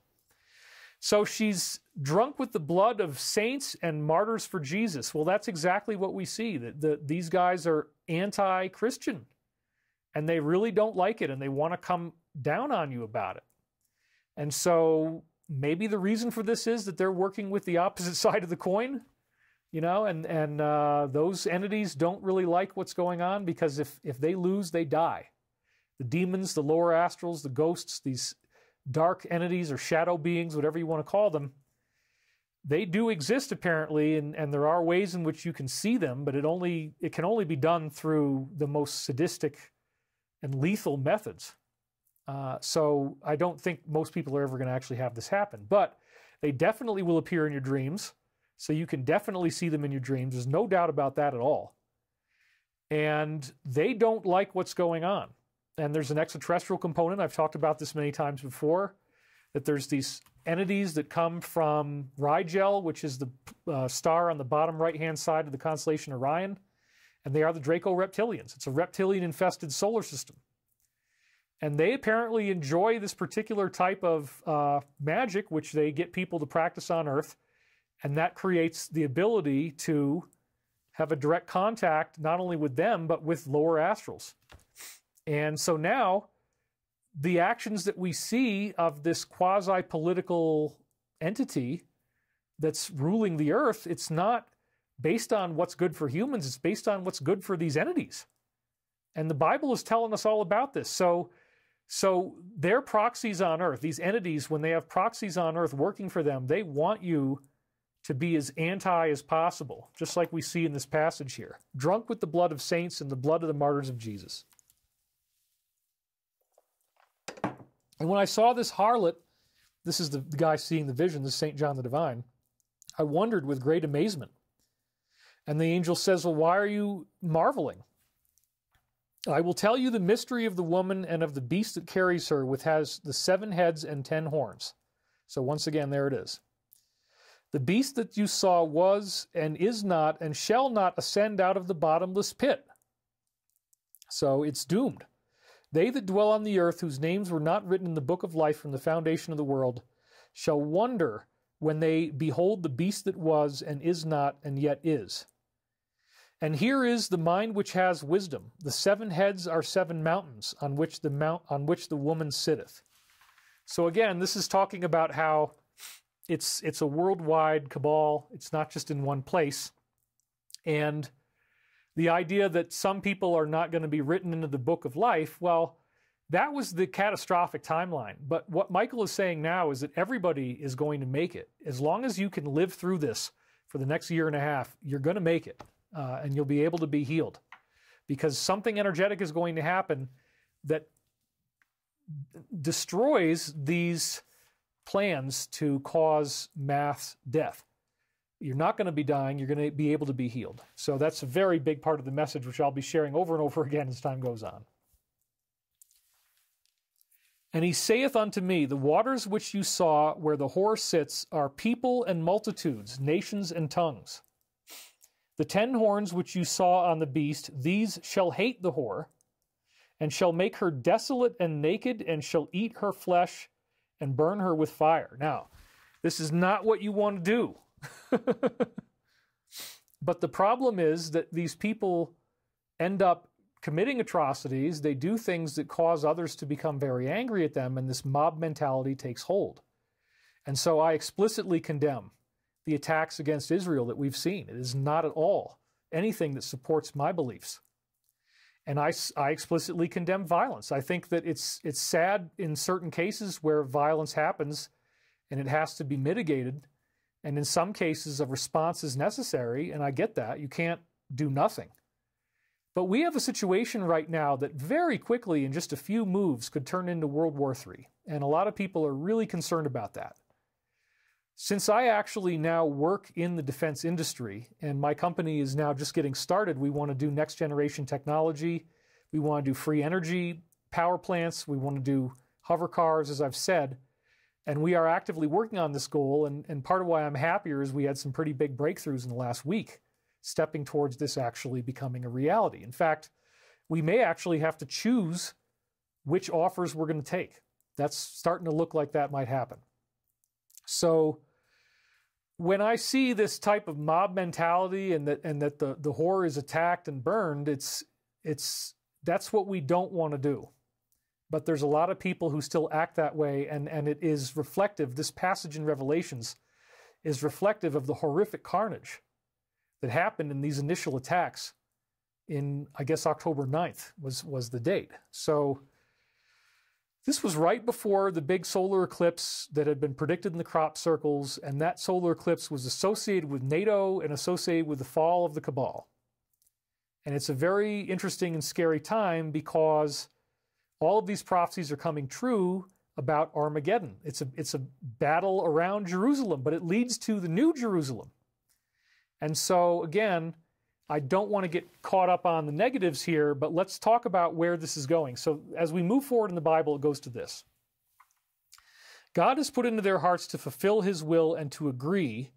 So she's drunk with the blood of saints and martyrs for Jesus. Well, that's exactly what we see. These guys are anti-Christian, and they really don't like it, and they want to come down on you about it. And so maybe the reason for this is that they're working with the opposite side of the coin, you know, and those entities don't really like what's going on, because if they lose, they die. The demons, the lower astrals, the ghosts, these dark entities or shadow beings, whatever you want to call them, they do exist apparently, and there are ways in which you can see them, but it can only be done through the most sadistic and lethal methods. So I don't think most people are ever going to actually have this happen, but they definitely will appear in your dreams. So you can definitely see them in your dreams. There's no doubt about that at all. And they don't like what's going on. and there's an extraterrestrial component. I've talked about this many times before, that there's these entities that come from Rigel, which is the star on the bottom right-hand side of the constellation Orion, and they are the Draco reptilians. It's a reptilian-infested solar system. And they apparently enjoy this particular type of magic, which they get people to practice on Earth, and that creates the ability to have a direct contact not only with them, but with lower astrals. And so now, the actions that we see of this quasi-political entity that's ruling the Earth, it's not based on what's good for humans, it's based on what's good for these entities. And the Bible is telling us all about this. So their proxies on Earth, these entities, when they have proxies on Earth working for them, they want you to be as anti as possible, just like we see in this passage here. Drunk with the blood of saints and the blood of the martyrs of Jesus. And when I saw this harlot, this is the guy seeing the vision, this is St. John the Divine, I wondered with great amazement. And the angel says, well, why are you marveling? I will tell you the mystery of the woman and of the beast that carries her, which has the 7 heads and 10 horns. So once again, there it is. The beast that you saw was and is not and shall not ascend out of the bottomless pit. So it's doomed. They that dwell on the earth, whose names were not written in the book of life from the foundation of the world, shall wonder when they behold the beast that was and is not and yet is. And here is the mind which has wisdom. The 7 heads are 7 mountains on which the woman sitteth. So again, this is talking about how it's a worldwide cabal. It's not just in one place. And the idea that some people are not going to be written into the book of life, well, that was the catastrophic timeline. But what Michael is saying now is that everybody is going to make it. As long as you can live through this for the next year and a half, you're going to make it. And you'll be able to be healed. Because something energetic is going to happen that destroys these plans to cause mass death. You're not going to be dying, you're going to be able to be healed. So that's a very big part of the message, which I'll be sharing over and over again as time goes on. And he saith unto me, the waters which you saw where the whore sits are people and multitudes, nations and tongues. The 10 horns which you saw on the beast, these shall hate the whore, and shall make her desolate and naked, and shall eat her flesh, and burn her with fire. Now, this is not what you want to do. But the problem is that these people end up committing atrocities. They do things that cause others to become very angry at them, and this mob mentality takes hold. And so I explicitly condemn the attacks against Israel that we've seen. It is not at all anything that supports my beliefs. And I explicitly condemn violence. I think that it's sad in certain cases where violence happens and it has to be mitigated. And in some cases, a response is necessary, and I get that. You can't do nothing. But we have a situation right now that very quickly, in just a few moves, could turn into World War III. And a lot of people are really concerned about that. Since I actually now work in the defense industry, and my company is now just getting started, we want to do next generation technology, we want to do free energy power plants, we want to do hover cars, as I've said, and we are actively working on this goal, and part of why I'm happier is we had some pretty big breakthroughs in the last week, stepping towards this actually becoming a reality. In fact, we may actually have to choose which offers we're going to take. That's starting to look like that might happen. So when I see this type of mob mentality and that the whore is attacked and burned, that's what we don't want to do. But there's a lot of people who still act that way, and it is reflective. This passage in Revelations is reflective of the horrific carnage that happened in these initial attacks in, I guess, October 9th was the date. So this was right before the big solar eclipse that had been predicted in the crop circles, and that solar eclipse was associated with NATO and associated with the fall of the cabal. And it's a very interesting and scary time because all of these prophecies are coming true about Armageddon. It's a battle around Jerusalem, but it leads to the new Jerusalem. And so, again, I don't want to get caught up on the negatives here, but let's talk about where this is going. So as we move forward in the Bible, it goes to this. God has put into their hearts to fulfill his will and to agree,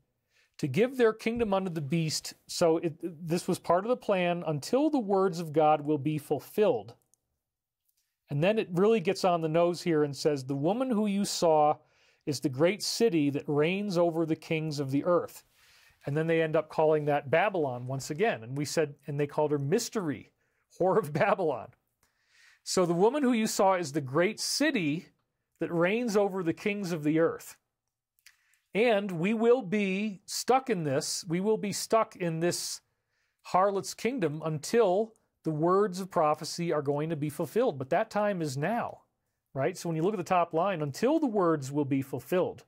to give their kingdom unto the beast. So this was part of the plan until the words of God will be fulfilled. And then it really gets on the nose here and says, the woman who you saw is the great city that reigns over the kings of the earth. And then they end up calling that Babylon once again. And we said, and they called her Mystery, Whore of Babylon. So the woman who you saw is the great city that reigns over the kings of the earth. And we will be stuck in this. We will be stuck in this harlot's kingdom until the words of prophecy are going to be fulfilled. But that time is now, right? So when you look at the top line, until the words will be fulfilled,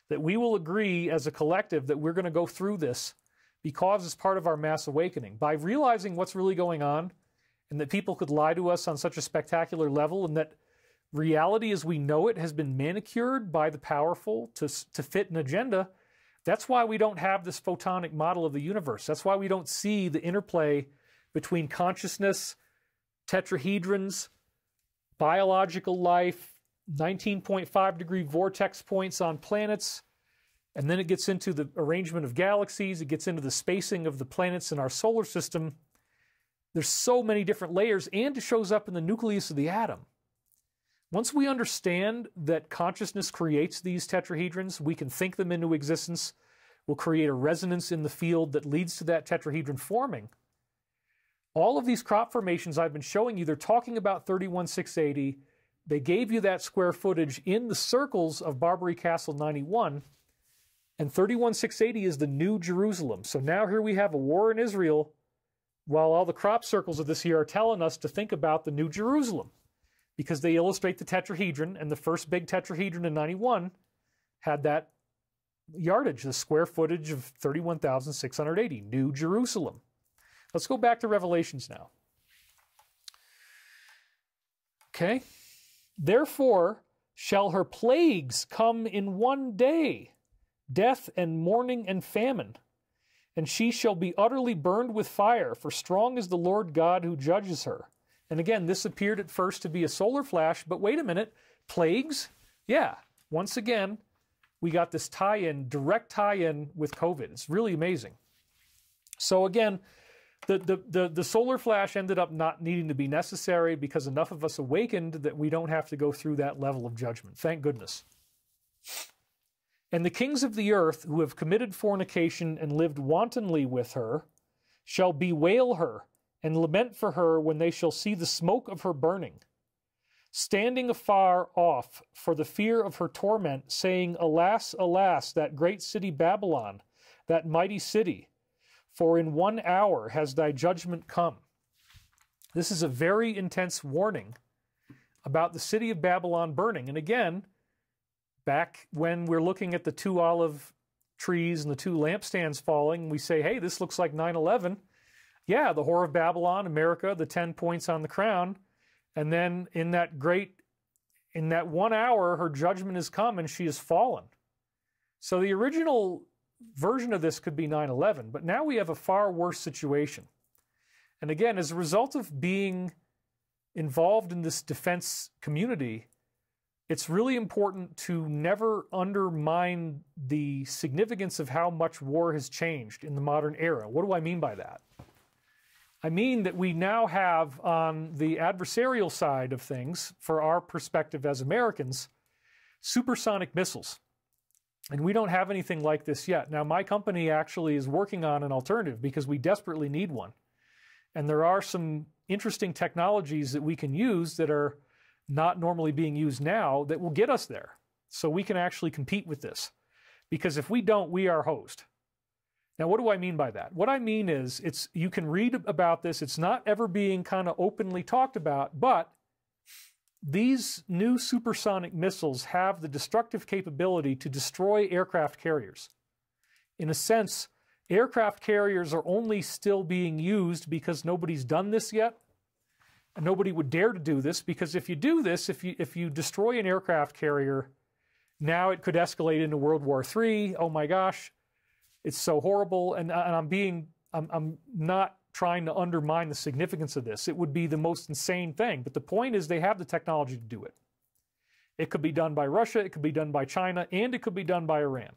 that we will agree as a collective that we're going to go through this because it's part of our mass awakening. By realizing what's really going on and that people could lie to us on such a spectacular level and that reality as we know it has been manicured by the powerful to fit an agenda, that's why we don't have this photonic model of the universe. That's why we don't see the interplay between consciousness, tetrahedrons, biological life, 19.5 degree vortex points on planets, and then it gets into the arrangement of galaxies, it gets into the spacing of the planets in our solar system. There's so many different layers, and it shows up in the nucleus of the atom. Once we understand that consciousness creates these tetrahedrons, we can think them into existence, we'll create a resonance in the field that leads to that tetrahedron forming. All of these crop formations I've been showing you, they're talking about 31680. They gave you that square footage in the circles of Barbary Castle 91, and 31680 is the New Jerusalem. So now here we have a war in Israel, while all the crop circles of this year are telling us to think about the New Jerusalem, because they illustrate the tetrahedron, and the first big tetrahedron in 91 had that yardage, the square footage of 31,680, New Jerusalem. Let's go back to Revelations now. Okay. Therefore shall her plagues come in one day, death and mourning and famine, and she shall be utterly burned with fire, for strong is the Lord God who judges her. And again, this appeared at first to be a solar flash, but wait a minute, plagues? Yeah, once again, we got this tie-in, direct tie-in with COVID. It's really amazing. So again, the solar flash ended up not needing to be necessary because enough of us awakened that we don't have to go through that level of judgment. Thank goodness. And the kings of the earth who have committed fornication and lived wantonly with her shall bewail her and lament for her when they shall see the smoke of her burning, standing afar off for the fear of her torment, saying, Alas, alas, that great city Babylon, that mighty city, for in 1 hour has thy judgment come. This is a very intense warning about the city of Babylon burning. And again, back when we're looking at the 2 olive trees and the 2 lampstands falling, we say, hey, this looks like 9/11. Yeah, the Whore of Babylon, America, the 10 points on the crown. And then in that 1 hour, her judgment has come and she has fallen. So the original version of this could be 9/11, but now we have a far worse situation. And again, as a result of being involved in this defense community, it's really important to never undermine the significance of how much war has changed in the modern era. What do I mean by that? I mean that we now have on the adversarial side of things, for our perspective as Americans, supersonic missiles. And we don't have anything like this yet. Now, my company actually is working on an alternative because we desperately need one. And there are some interesting technologies that we can use that are not normally being used now that will get us there. So we can actually compete with this. Because if we don't, we are hosed. Now, what do I mean by that? What I mean is, you can read about this. It's not ever being kind of openly talked about, but these new supersonic missiles have the destructive capability to destroy aircraft carriers. In a sense, aircraft carriers are only still being used because nobody's done this yet. And nobody would dare to do this, because if you do this, if you destroy an aircraft carrier, now it could escalate into World War III. Oh my gosh, it's so horrible. And I'm being I'm not trying to undermine the significance of this. It would be the most insane thing. But the point is they have the technology to do it. It could be done by Russia, it could be done by China, and it could be done by Iran.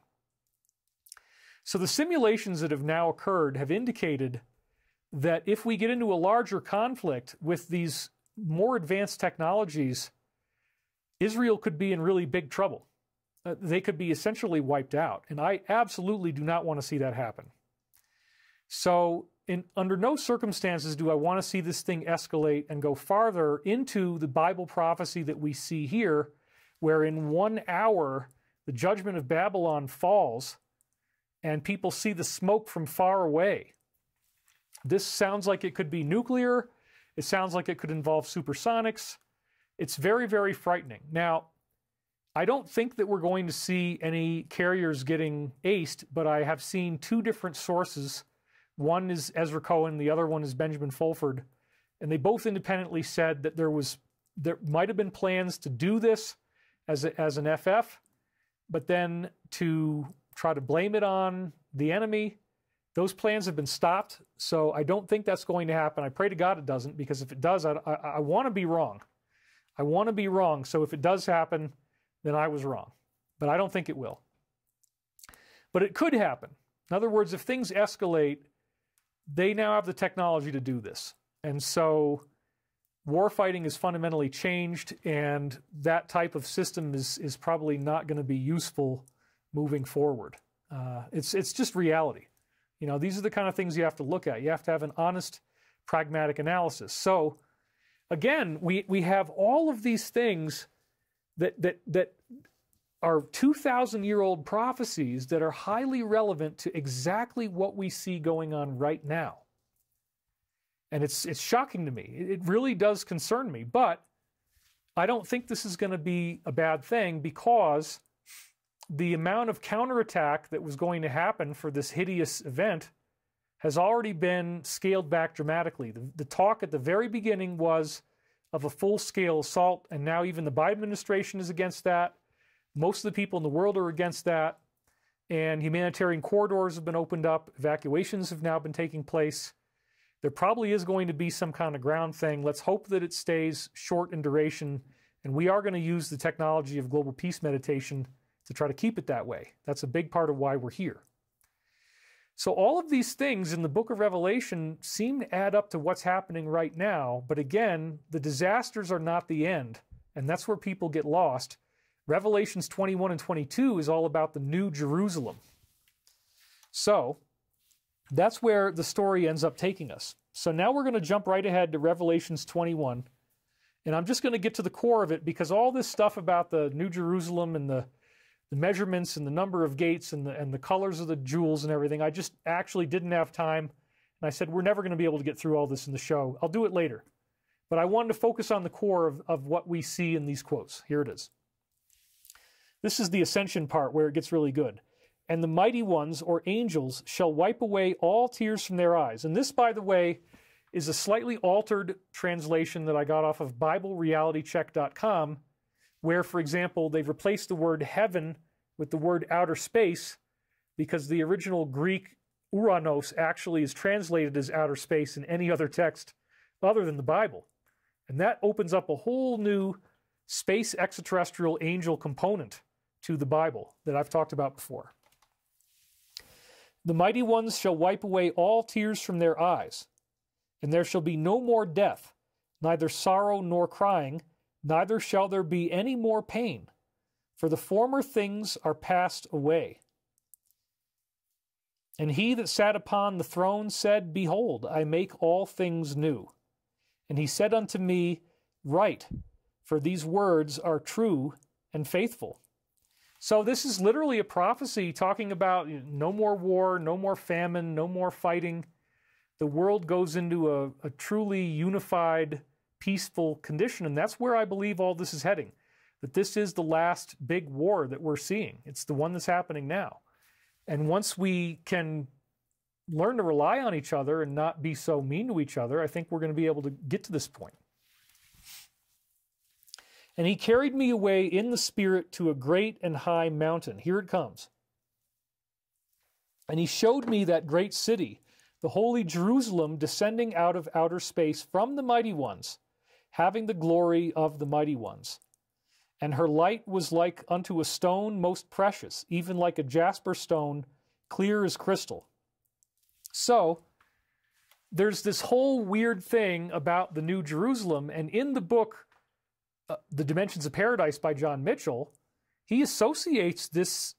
So the simulations that have now occurred have indicated that if we get into a larger conflict with these more advanced technologies, Israel could be in really big trouble. They could be essentially wiped out. And I absolutely do not want to see that happen. So under no circumstances do I want to see this thing escalate and go farther into the Bible prophecy that we see here, where in 1 hour the judgment of Babylon falls and people see the smoke from far away. This sounds like it could be nuclear. It sounds like it could involve supersonics. It's very, very frightening. Now, I don't think that we're going to see any carriers getting aced, but I have seen two different sources. One is Ezra Cohen, the other one is Benjamin Fulford, and they both independently said that there might have been plans to do this as an FF, but then to try to blame it on the enemy. Those plans have been stopped, so I don't think that's going to happen. I pray to God it doesn't, because if it does, I want to be wrong. I want to be wrong, so if it does happen, then I was wrong. But I don't think it will. But it could happen. In other words, if things escalate, they now have the technology to do this. And so warfighting is fundamentally changed, and that type of system is probably not going to be useful moving forward. It's just reality. You know, these are the kind of things you have to look at. You have to have an honest, pragmatic analysis. So, again, we have all of these things that are 2,000-year-old prophecies that are highly relevant to exactly what we see going on right now. And it's shocking to me. It really does concern me. But I don't think this is going to be a bad thing, because the amount of counterattack that was going to happen for this hideous event has already been scaled back dramatically. The talk at the very beginning was of a full-scale assault, and now even the Biden administration is against that. Most of the people in the world are against that, and humanitarian corridors have been opened up. Evacuations have now been taking place. There probably is going to be some kind of ground thing. Let's hope that it stays short in duration, and we are going to use the technology of global peace meditation to try to keep it that way. That's a big part of why we're here. So all of these things in the book of Revelation seem to add up to what's happening right now, but again, the disasters are not the end, and that's where people get lost. Revelations 21 and 22 is all about the New Jerusalem. So that's where the story ends up taking us. So now we're going to jump right ahead to Revelations 21, and I'm just going to get to the core of it, because all this stuff about the New Jerusalem and the measurements and the number of gates and the colors of the jewels and everything, I just actually didn't have time. And I said, we're never going to be able to get through all this in the show. I'll do it later. But I wanted to focus on the core of what we see in these quotes. Here it is. This is the Ascension part where it gets really good. And the mighty ones, or angels, shall wipe away all tears from their eyes. And this, by the way, is a slightly altered translation that I got off of BibleRealityCheck.com, where, for example, they've replaced the word heaven with the word outer space, because the original Greek Uranos actually is translated as outer space in any other text other than the Bible. And that opens up a whole new space extraterrestrial angel component to the Bible that I've talked about before. The mighty ones shall wipe away all tears from their eyes, and there shall be no more death, neither sorrow nor crying, neither shall there be any more pain, for the former things are passed away. And he that sat upon the throne said, Behold, I make all things new. And he said unto me, Write, for these words are true and faithful. So this is literally a prophecy talking about no more war, no more famine, no more fighting. The world goes into a truly unified, peaceful condition, and that's where I believe all this is heading. That this is the last big war that we're seeing. It's the one that's happening now. And once we can learn to rely on each other and not be so mean to each other, I think we're going to be able to get to this point. And he carried me away in the spirit to a great and high mountain. Here it comes. And he showed me that great city, the holy Jerusalem descending out of outer space from the mighty ones, having the glory of the mighty ones. And her light was like unto a stone most precious, even like a jasper stone, clear as crystal. So, there's this whole weird thing about the New Jerusalem, and in the book, The Dimensions of Paradise by John Mitchell, he associates this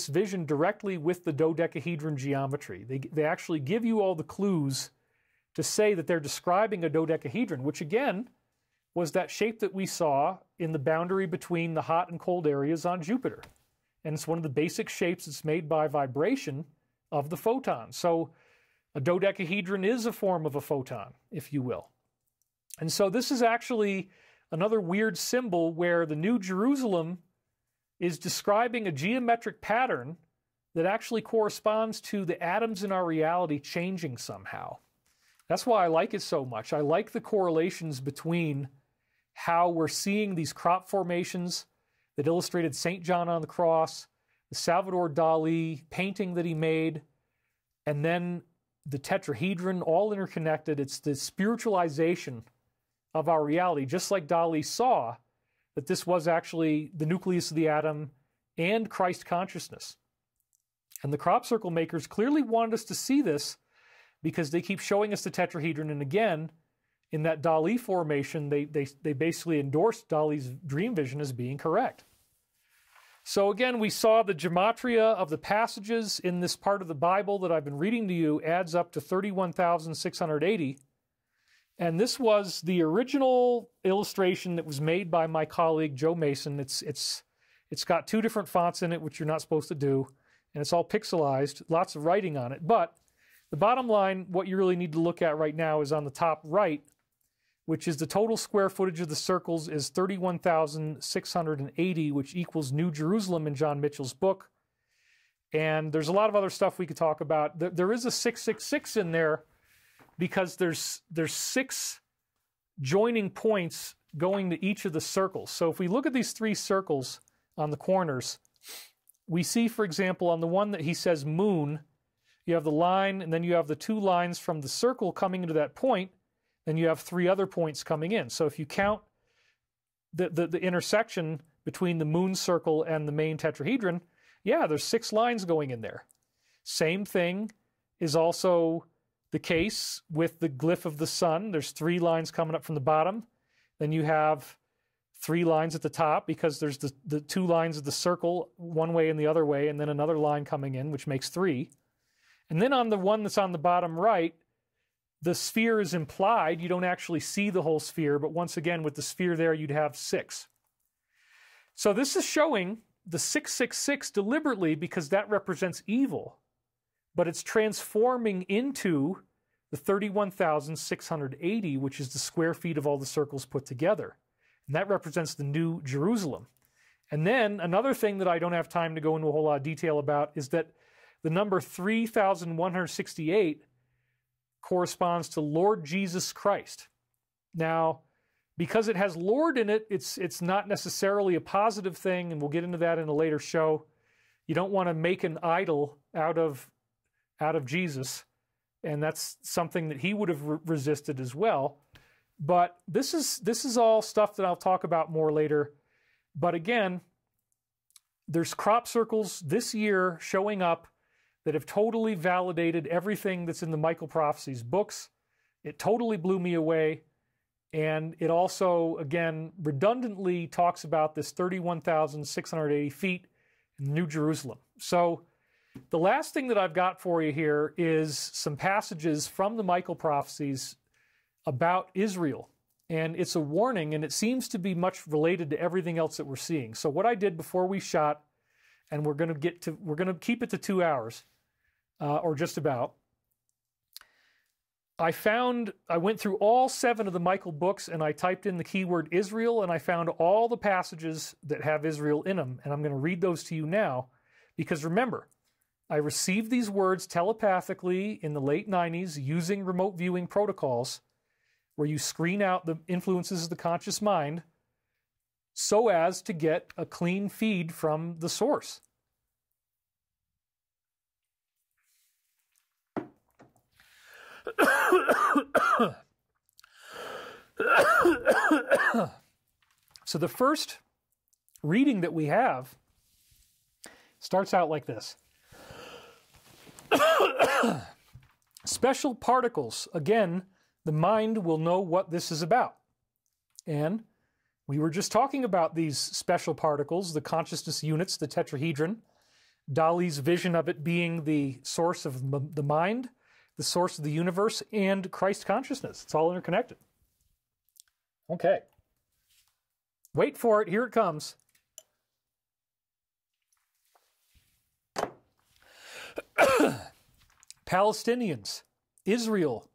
vision directly with the dodecahedron geometry. They actually give you all the clues to say that they're describing a dodecahedron, which again was that shape that we saw in the boundary between the hot and cold areas on Jupiter. And it's one of the basic shapes that's made by vibration of the photon. So a dodecahedron is a form of a photon, if you will. And so this is actually another weird symbol where the New Jerusalem is describing a geometric pattern that actually corresponds to the atoms in our reality changing somehow. That's why I like it so much. I like the correlations between how we're seeing these crop formations that illustrated St. John on the cross, the Salvador Dali painting that he made, and then the tetrahedron, all interconnected. It's the spiritualization of our reality, just like Dali saw that this was actually the nucleus of the atom and Christ consciousness. And the crop circle makers clearly wanted us to see this because they keep showing us the tetrahedron. And again, in that Dali formation, they basically endorsed Dali's dream vision as being correct. So again, we saw the gematria of the passages in this part of the Bible that I've been reading to you adds up to 31,680. And this was the original illustration that was made by my colleague Joe Mason. It's got two different fonts in it, which you're not supposed to do, and it's all pixelized, lots of writing on it. But the bottom line, what you really need to look at right now is on the top right, which is the total square footage of the circles is 31,680, which equals New Jerusalem in John Mitchell's book. And there's a lot of other stuff we could talk about. There is a 666 in there because there's 6 joining points going to each of the circles. So if we look at these 3 circles on the corners, we see, for example, on the one that he says moon, you have the line, and then you have the 2 lines from the circle coming into that point, then you have 3 other points coming in. So if you count the intersection between the moon circle and the main tetrahedron, yeah, there's 6 lines going in there. Same thing is also the case with the glyph of the sun. There's 3 lines coming up from the bottom. Then you have 3 lines at the top because there's the 2 lines of the circle one way and the other way, and then another line coming in, which makes 3. And then on the one that's on the bottom right, the sphere is implied. You don't actually see the whole sphere, but once again, with the sphere there, you'd have 6. So this is showing the 666 deliberately because that represents evil, but it's transforming into the 31,680, which is the square feet of all the circles put together. And that represents the New Jerusalem. And then another thing that I don't have time to go into a whole lot of detail about is that the number 3,168 corresponds to Lord Jesus Christ. Now, because it has Lord in it, it's not necessarily a positive thing, and we'll get into that in a later show. You don't want to make an idol out of Jesus, and that's something that he would have resisted as well. But this is all stuff that I'll talk about more later. But again, there's crop circles this year showing up that have totally validated everything that's in the Michael Prophecies books. It totally blew me away. And it also, again, redundantly talks about this 31,680 feet in New Jerusalem. So the last thing that I've got for you here is some passages from the Michael Prophecies about Israel. And it's a warning, and it seems to be much related to everything else that we're seeing. So what I did before we shot, and we're going to keep it to 2 hours, or just about. I went through all 7 of the Michael books, and I typed in the keyword Israel, and I found all the passages that have Israel in them. And I'm going to read those to you now, because remember, I received these words telepathically in the late 90s using remote viewing protocols, where you screen out the influences of the conscious mind so as to get a clean feed from the source. So the first reading that we have starts out like this. Special particles. Again, the mind will know what this is about. And we were just talking about these special particles, the consciousness units, the tetrahedron, Dali's vision of it being the source of the mind, the source of the universe, and Christ consciousness. It's all interconnected. Okay. Wait for it. Here it comes. Palestinians, Israel,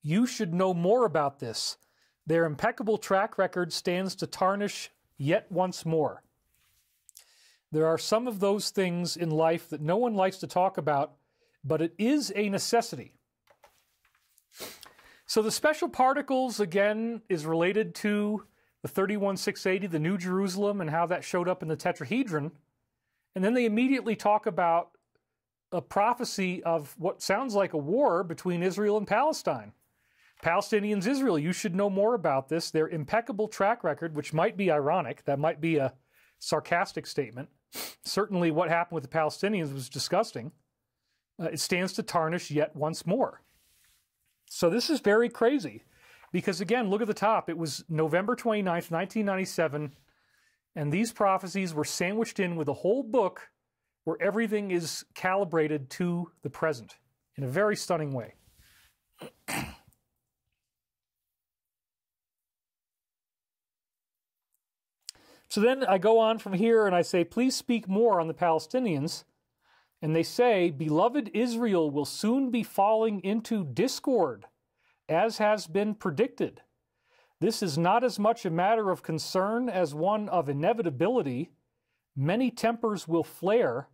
you should know more about this. Their impeccable track record stands to tarnish yet once more. There are some of those things in life that no one likes to talk about, but it is a necessity. So the special particles, again, is related to the 31680, the New Jerusalem, and how that showed up in the tetrahedron. And then they immediately talk about a prophecy of what sounds like a war between Israel and Palestine. Palestinians, Israel, you should know more about this. Their impeccable track record, which might be ironic, that might be a sarcastic statement. Certainly what happened with the Palestinians was disgusting. It stands to tarnish yet once more. So this is very crazy because, again, look at the top. It was November 29th, 1997, and these prophecies were sandwiched in with a whole book where everything is calibrated to the present in a very stunning way. So then I go on from here and I say, please speak more on the Palestinians. And they say, beloved Israel will soon be falling into discord, as has been predicted. This is not as much a matter of concern as one of inevitability. Many tempers will flare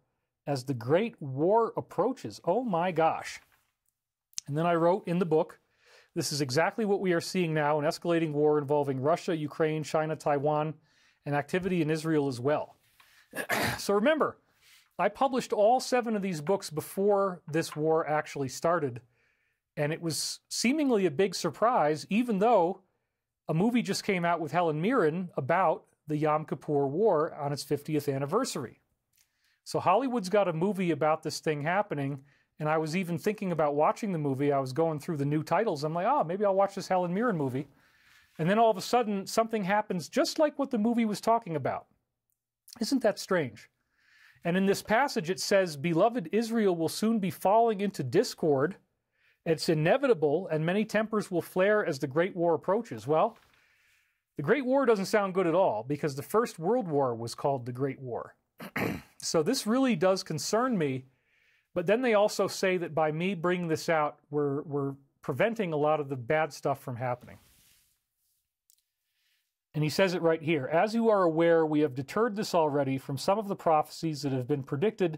as the great war approaches. Oh my gosh. And then I wrote in the book, this is exactly what we are seeing now, an escalating war involving Russia, Ukraine, China, Taiwan, and activity in Israel as well. So remember, I published all 7 of these books before this war actually started, and it was seemingly a big surprise, even though a movie just came out with Helen Mirren about the Yom Kippur War on its 50th anniversary. So Hollywood's got a movie about this thing happening, and I was even thinking about watching the movie. I was going through the new titles. I'm like, oh, maybe I'll watch this Helen Mirren movie. And then all of a sudden, something happens just like what the movie was talking about. Isn't that strange? And in this passage, it says, beloved Israel will soon be falling into discord. It's inevitable, and many tempers will flare as the Great War approaches. Well, the Great War doesn't sound good at all, because the First World War was called the Great War. So this really does concern me. But then they also say that by me bringing this out, we're preventing a lot of the bad stuff from happening. And he says it right here. As you are aware, we have deterred this already from some of the prophecies that have been predicted,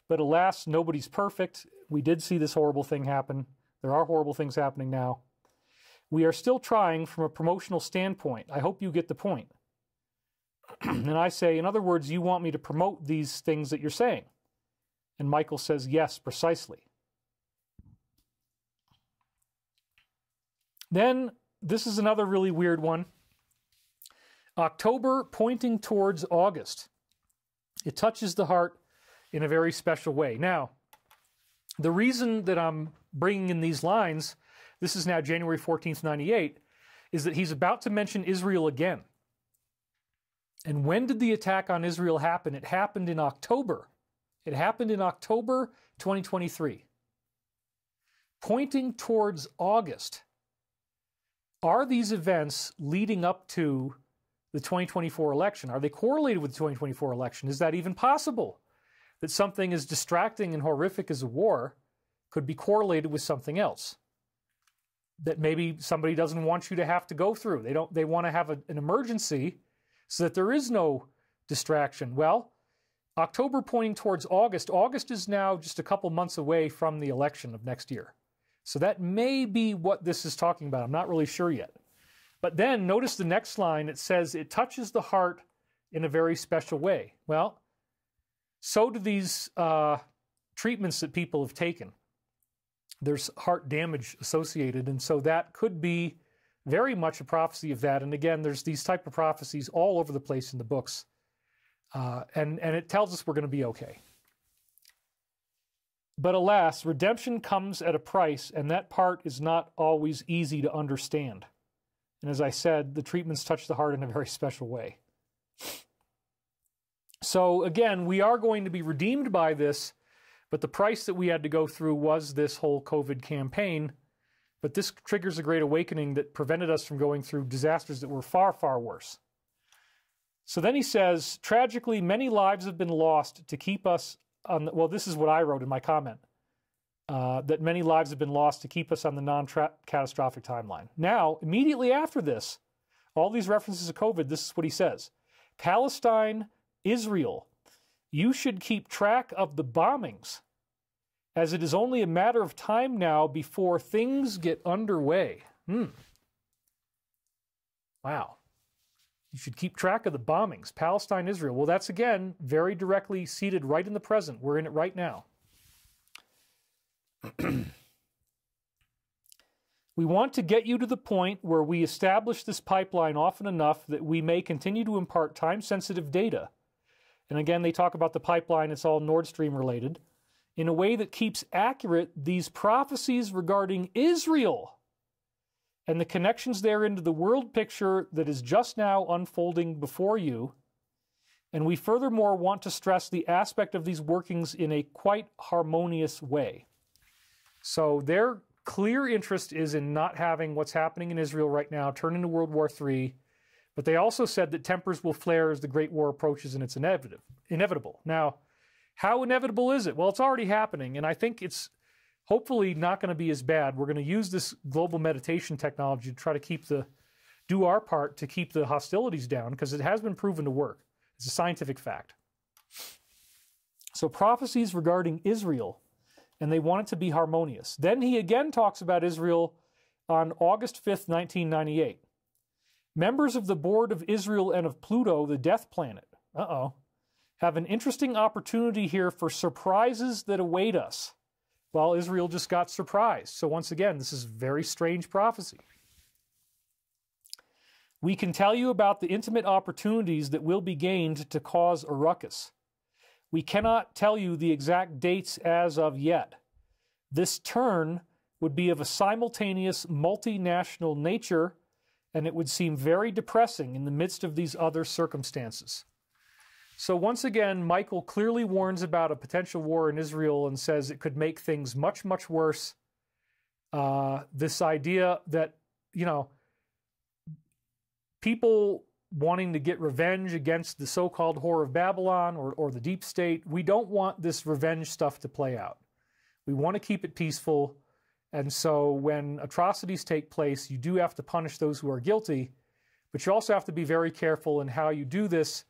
but alas, nobody's perfect. We did see this horrible thing happen. There are horrible things happening now. We are still trying from a promotional standpoint. I hope you get the point. And I say, in other words, you want me to promote these things that you're saying. And Michael says, yes, precisely. Then, this is another really weird one. October pointing towards August. It touches the heart in a very special way. Now, the reason that I'm bringing in these lines, this is now January 14th, 98, is that he's about to mention Israel again. And when did the attack on Israel happen? It happened in October. It happened in October 2023. Pointing towards August. Are these events leading up to the 2024 election? Are they correlated with the 2024 election? Is that even possible? That something as distracting and horrific as a war could be correlated with something else that maybe somebody doesn't want you to have to go through. They want to have an emergency so that there is no distraction. Well, October pointing towards August. August is now just a couple months away from the election of next year. So that may be what this is talking about. I'm not really sure yet. But then notice the next line. It says it touches the heart in a very special way. Well, so do these treatments that people have taken. There's heart damage associated, and so that could be very much a prophecy of that. And again, there's these type of prophecies all over the place in the books. And it tells us we're going to be okay. But alas, redemption comes at a price, and that part is not always easy to understand. And as I said, the treatments touch the heart in a very special way. So again, we are going to be redeemed by this, but the price that we had to go through was this whole COVID campaign. But this triggers a great awakening that prevented us from going through disasters that were far, far worse. So then he says, tragically, many lives have been lost to keep us on the, well, this is what I wrote in my comment, that many lives have been lost to keep us on the non-catastrophic timeline. Now, immediately after this, all these references to COVID, this is what he says. Palestine, Israel, you should keep track of the bombings, as it is only a matter of time now before things get underway. Wow. You should keep track of the bombings. Palestine, Israel. Well, that's, again, very directly seated right in the present. We're in it right now. We want to get you to the point where we establish this pipeline often enough that we may continue to impart time-sensitive data. And again, they talk about the pipeline. It's all Nord Stream related. In a way that keeps accurate these prophecies regarding Israel and the connections therein to the world picture that is just now unfolding before you. And we furthermore want to stress the aspect of these workings in a quite harmonious way. So their clear interest is in not having what's happening in Israel right now turn into World War III, but they also said that tempers will flare as the Great War approaches and it's inevitable. Now, how inevitable is it? Well, it's already happening, and I think it's hopefully not going to be as bad. We're going to use this global meditation technology to try to do our part to keep the hostilities down, because it has been proven to work. It's a scientific fact. So prophecies regarding Israel, and they want it to be harmonious. Then he again talks about Israel on August 5th, 1998. Members of the Board of Israel and of Pluto, the death planet, have an interesting opportunity here for surprises that await us. Well, Israel just got surprised. So once again, this is very strange prophecy. We can tell you about the intimate opportunities that will be gained to cause a ruckus. We cannot tell you the exact dates as of yet. This turn would be of a simultaneous multinational nature, and it would seem very depressing in the midst of these other circumstances. So once again, Michael clearly warns about a potential war in Israel and says it could make things much, much worse. This idea that, people wanting to get revenge against the so-called Whore of Babylon or the deep state, we don't want this revenge stuff to play out. We want to keep it peaceful. And so when atrocities take place, you do have to punish those who are guilty, but you also have to be very careful in how you do this,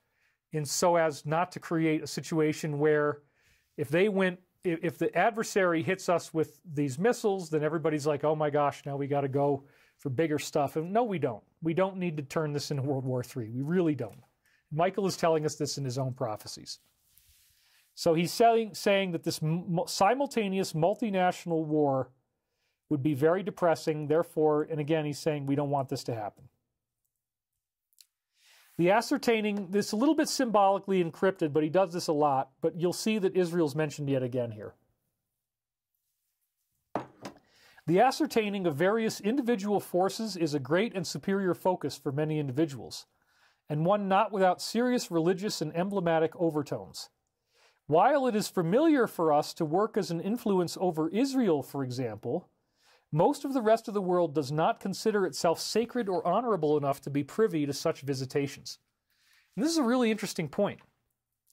so as not to create a situation where if the adversary hits us with these missiles, then everybody's like, oh my gosh, now we got to go for bigger stuff. And no, we don't. We don't need to turn this into World War III. We really don't. Michael is telling us this in his own prophecies. So he's saying that this simultaneous multinational war would be very depressing. Therefore, and again, he's saying we don't want this to happen. The ascertaining, this a little bit symbolically encrypted, but he does this a lot, but you'll see that Israel's mentioned yet again here. The ascertaining of various individual forces is a great and superior focus for many individuals, and one not without serious religious and emblematic overtones. While it is familiar for us to work as an influence over Israel, for example, most of the rest of the world does not consider itself sacred or honorable enough to be privy to such visitations. And this is a really interesting point.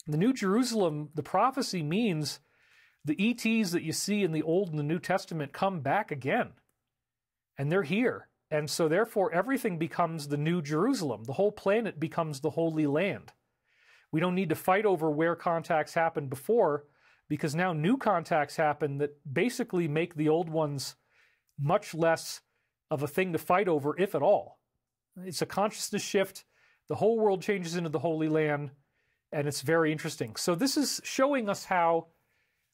The New Jerusalem, the prophecy means the ETs that you see in the Old and the New Testament come back again. And they're here. And so therefore everything becomes the New Jerusalem. The whole planet becomes the Holy Land. We don't need to fight over where contacts happened before, because now new contacts happen that basically make the old ones much less of a thing to fight over, if at all. It's a consciousness shift. The whole world changes into the Holy Land, and it's very interesting. So this is showing us how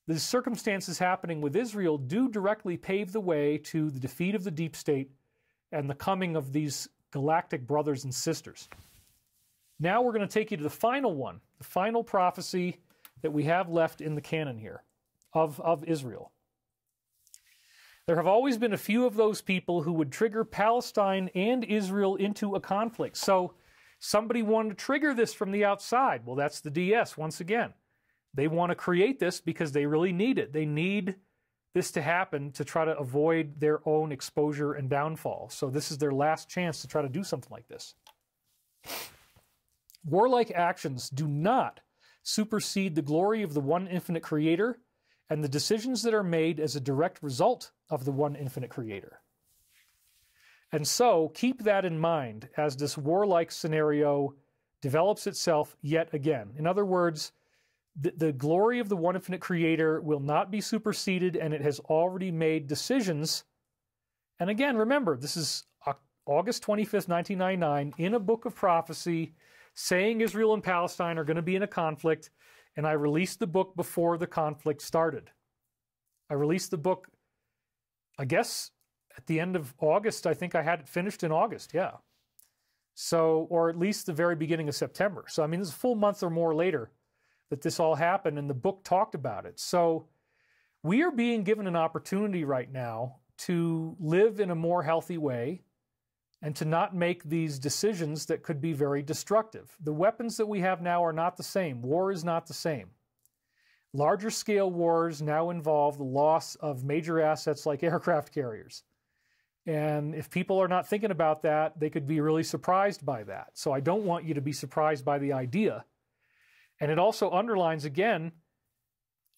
the circumstances happening with Israel do directly pave the way to the defeat of the deep state and the coming of these galactic brothers and sisters. Now we're going to take you to the final one, the final prophecy that we have left in the canon here of Israel. There have always been a few of those people who would trigger Palestine and Israel into a conflict. So somebody wanted to trigger this from the outside. Well, that's the DS once again. They want to create this because they really need it. They need this to happen to try to avoid their own exposure and downfall. So this is their last chance to try to do something like this. Warlike actions do not supersede the glory of the one infinite creator and the decisions that are made as a direct result of the one infinite creator. And so keep that in mind as this warlike scenario develops itself yet again. In other words, the glory of the one infinite creator will not be superseded, and it has already made decisions. And again, remember, this is August 25th, 1999, in a book of prophecy, saying Israel and Palestine are going to be in a conflict, and I released the book before the conflict started. I released the book, I guess, at the end of August. I think I had it finished in August, yeah. So, or at least the very beginning of September. So, I mean, it's a full month or more later that this all happened, and the book talked about it. So, we are being given an opportunity right now to live in a more healthy way and to not make these decisions that could be very destructive. The weapons that we have now are not the same. War is not the same. Larger scale wars now involve the loss of major assets like aircraft carriers. And if people are not thinking about that, they could be really surprised by that. So I don't want you to be surprised by the idea. And it also underlines, again,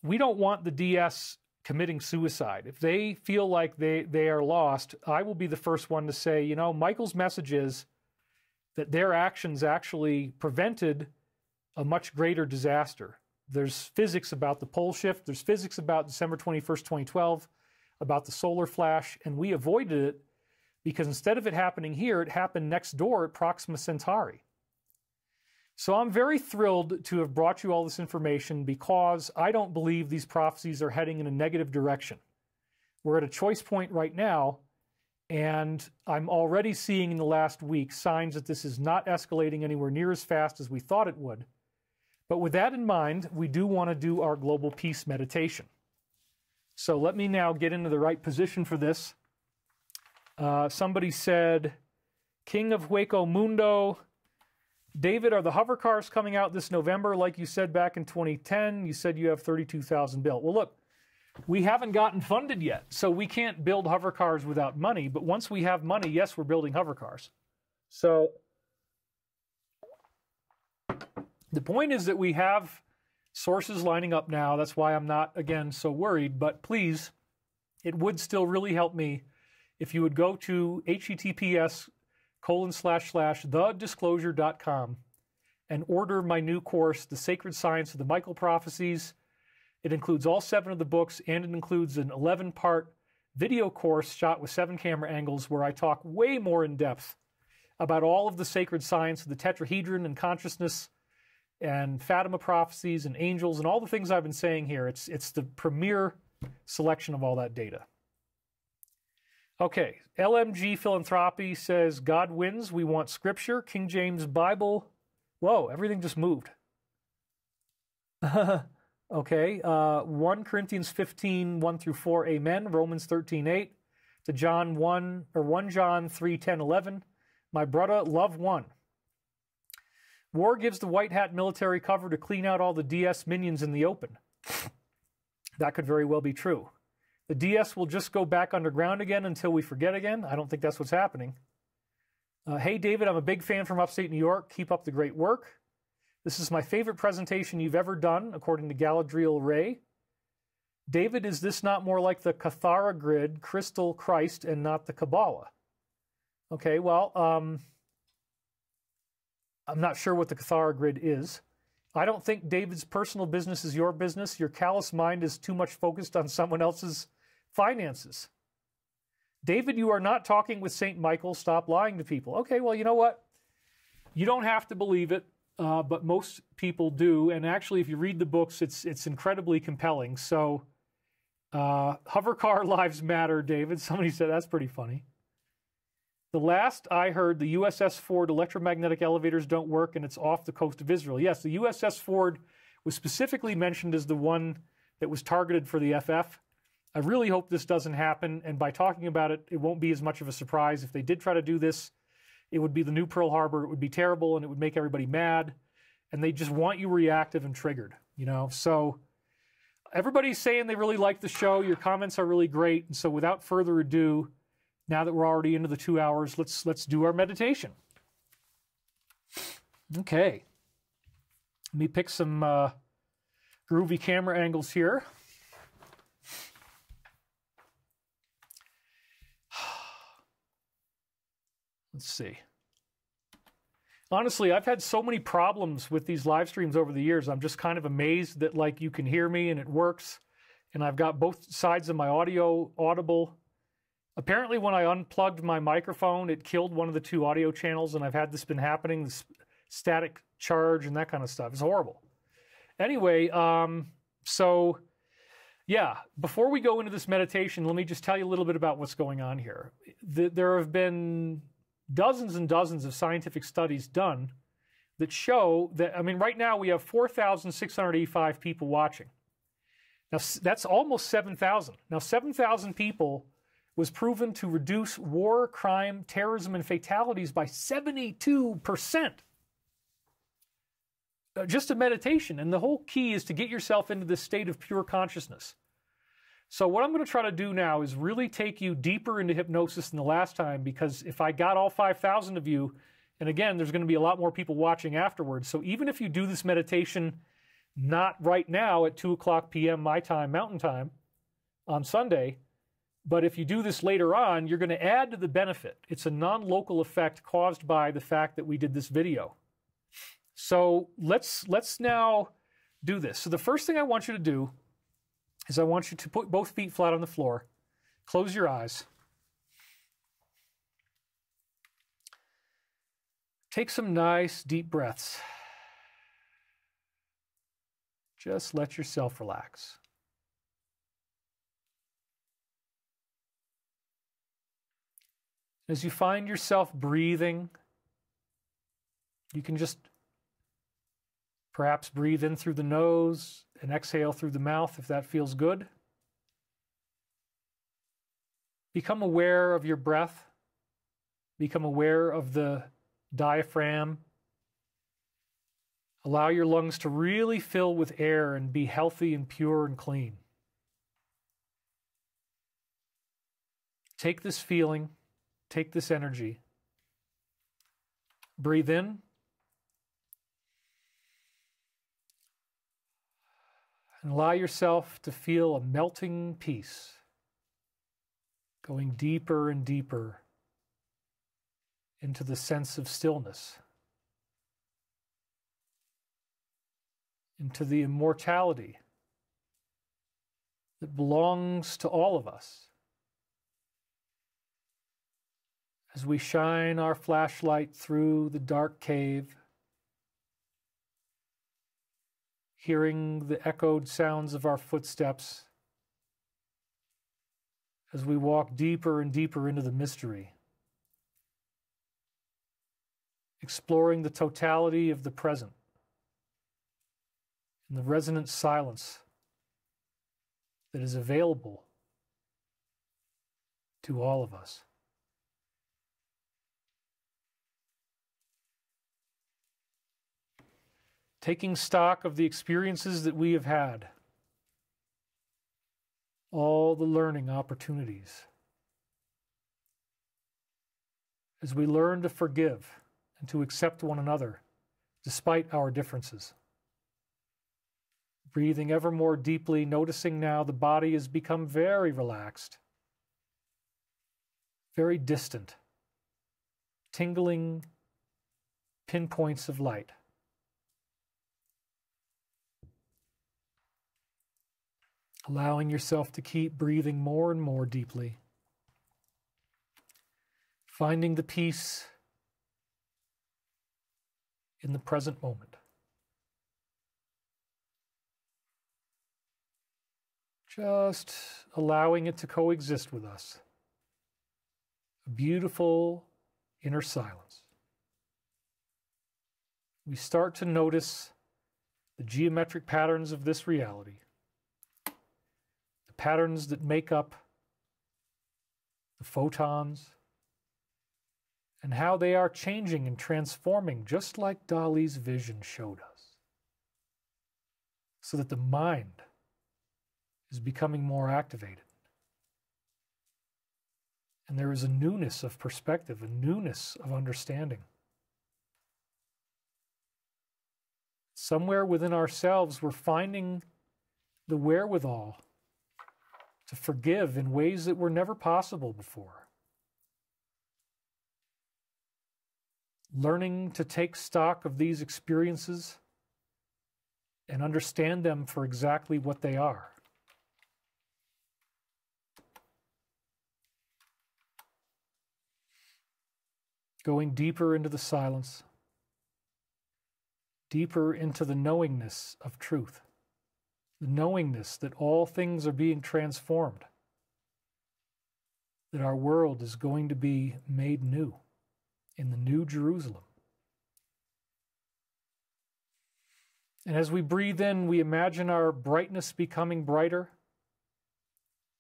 we don't want the DS committing suicide. If they feel like they are lost, I will be the first one to say, you know, Michael's message is that their actions actually prevented a much greater disaster. There's physics about the pole shift. There's physics about December 21st, 2012, about the solar flash, and we avoided it because instead of it happening here, it happened next door at Proxima Centauri. So I'm very thrilled to have brought you all this information because I don't believe these prophecies are heading in a negative direction. We're at a choice point right now, and I'm already seeing in the last week signs that this is not escalating anywhere near as fast as we thought it would. But with that in mind, we do want to do our global peace meditation. So let me now get into the right position for this. Somebody said, King of Hueco Mundo, David, are the hover cars coming out this November? Like you said back in 2010, you said you have 32,000 built. Well, look, we haven't gotten funded yet, so we can't build hover cars without money. But once we have money, yes, we're building hover cars. So the point is that we have sources lining up now. That's why I'm not, again, so worried. But please, it would still really help me if you would go to https://thedisclosure.com and order my new course, The Sacred Science of the Michael Prophecies. It includes all 7 of the books, and it includes an 11-part video course shot with 7 camera angles where I talk way more in depth about all of the sacred science of the tetrahedron and consciousness and Fatima prophecies and angels and all the things I've been saying here. It's the premier selection of all that data. Okay, LMG Philanthropy says, God wins, we want scripture, King James Bible. Whoa, everything just moved. Okay, 1 Corinthians 15, 1 through 4, amen. Romans 13, 8. To John 1 John 3, 10, 11. My brother, love one. War gives the white hat military cover to clean out all the DS minions in the open. That could very well be true. The DS will just go back underground again until we forget again. I don't think that's what's happening. Hey, David, I'm a big fan from upstate New York. Keep up the great work. This is my favorite presentation you've ever done, according to Galadriel Ray. David, is this not more like the Cathara grid, crystal Christ, and not the Kabbalah? Okay, well, I'm not sure what the Cathara grid is. I don't think David's personal business is your business. Your callous mind is too much focused on someone else's finances. David, you are not talking with St. Michael. Stop lying to people. Okay, well, you know what? You don't have to believe it, but most people do. And actually, if you read the books, it's incredibly compelling. So, hover car lives matter, David. Somebody said that's pretty funny. The last I heard, the USS Ford electromagnetic elevators don't work and it's off the coast of Israel. Yes, the USS Ford was specifically mentioned as the one that was targeted for the FF. I really hope this doesn't happen, and by talking about it, it won't be as much of a surprise. If they did try to do this, it would be the new Pearl Harbor. It would be terrible, and it would make everybody mad, and they just want you reactive and triggered, you know? So everybody's saying they really like the show. Your comments are really great, and so without further ado, now that we're already into the 2 hours, let's do our meditation. Okay. Let me pick some groovy camera angles here. Let's see. Honestly, I've had so many problems with these live streams over the years. I'm just kind of amazed that, like, you can hear me and it works, and I've got both sides of my audio audible. Apparently, when I unplugged my microphone, it killed one of the two audio channels, and I've had this been happening, this static charge and that kind of stuff. It's horrible. Anyway, so yeah, before we go into this meditation, let me just tell you a little bit about what's going on here. There have been dozens and dozens of scientific studies done that show that, I mean, right now we have 4,685 people watching. Now, that's almost 7,000. Now, 7,000 people was proven to reduce war, crime, terrorism, and fatalities by 72%. Just a meditation. And the whole key is to get yourself into this state of pure consciousness. So what I'm going to try to do now is really take you deeper into hypnosis than the last time, because if I got all 5,000 of you, and again, there's going to be a lot more people watching afterwards. So even if you do this meditation not right now at 2:00 p.m. my time, Mountain Time, on Sunday, but if you do this later on, you're going to add to the benefit. It's a non-local effect caused by the fact that we did this video. So let's now do this. So the first thing I want you to do is I want you to put both feet flat on the floor. Close your eyes. Take some nice deep breaths. Just let yourself relax. As you find yourself breathing, you can just perhaps breathe in through the nose and exhale through the mouth if that feels good. Become aware of your breath. Become aware of the diaphragm. Allow your lungs to really fill with air and be healthy and pure and clean. Take this feeling, take this energy. Breathe in. And allow yourself to feel a melting peace, going deeper and deeper into the sense of stillness, into the immortality that belongs to all of us. As we shine our flashlight through the dark cave, hearing the echoed sounds of our footsteps as we walk deeper and deeper into the mystery, exploring the totality of the present and the resonant silence that is available to all of us. Taking stock of the experiences that we have had, all the learning opportunities, as we learn to forgive and to accept one another despite our differences. Breathing ever more deeply, noticing now the body has become very relaxed, very distant, tingling pinpoints of light. Allowing yourself to keep breathing more and more deeply. Finding the peace in the present moment. Just allowing it to coexist with us. A beautiful, inner silence, we start to notice the geometric patterns of this reality, the patterns that make up the photons, and how they are changing and transforming just like Dali's vision showed us, so that the mind is becoming more activated. And there is a newness of perspective, a newness of understanding. Somewhere within ourselves, we're finding the wherewithal to forgive in ways that were never possible before. Learning to take stock of these experiences and understand them for exactly what they are. Going deeper into the silence, deeper into the knowingness of truth, the knowingness that all things are being transformed, that our world is going to be made new in the New Jerusalem. And as we breathe in, we imagine our brightness becoming brighter,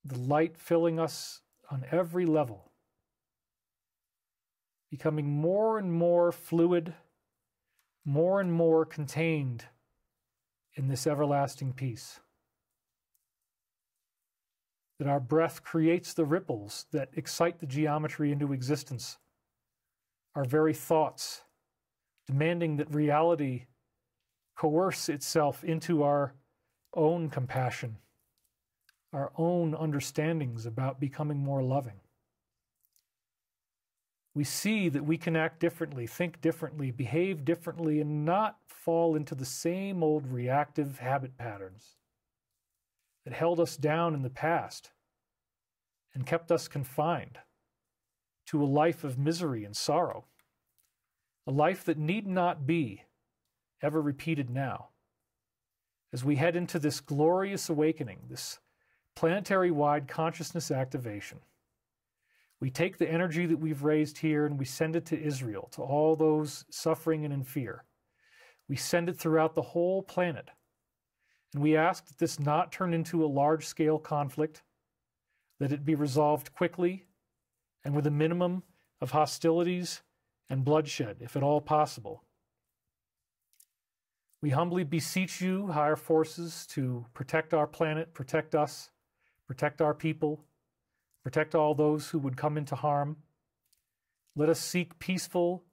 the light filling us on every level, becoming more and more fluid, more and more contained in this everlasting peace. That our breath creates the ripples that excite the geometry into existence. Our very thoughts, demanding that reality coerce itself into our own compassion, our own understandings about becoming more loving. We see that we can act differently, think differently, behave differently, and not fall into the same old reactive habit patterns that held us down in the past and kept us confined to a life of misery and sorrow, a life that need not be ever repeated now. As we head into this glorious awakening, this planetary-wide consciousness activation, we take the energy that we've raised here and we send it to Israel, to all those suffering and in fear. We send it throughout the whole planet. And we ask that this not turn into a large-scale conflict, that it be resolved quickly and with a minimum of hostilities and bloodshed, if at all possible. We humbly beseech you, higher forces, to protect our planet, protect us, protect our people, protect all those who would come into harm. Let us seek peaceful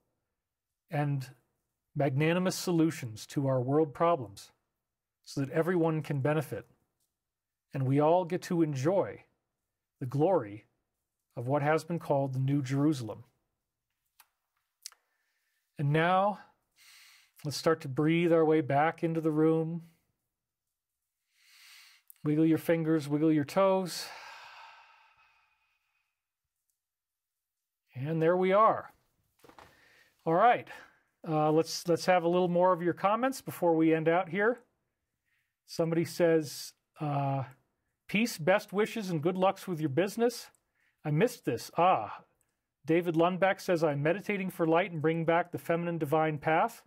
and magnanimous solutions to our world problems so that everyone can benefit and we all get to enjoy the glory of what has been called the New Jerusalem. And now, let's start to breathe our way back into the room. Wiggle your fingers, wiggle your toes. And there we are. All right, let's have a little more of your comments before we end out here. Somebody says, peace, best wishes, and good lucks with your business. I missed this. David Lundbeck says, I'm meditating for light and bringing back the feminine divine path.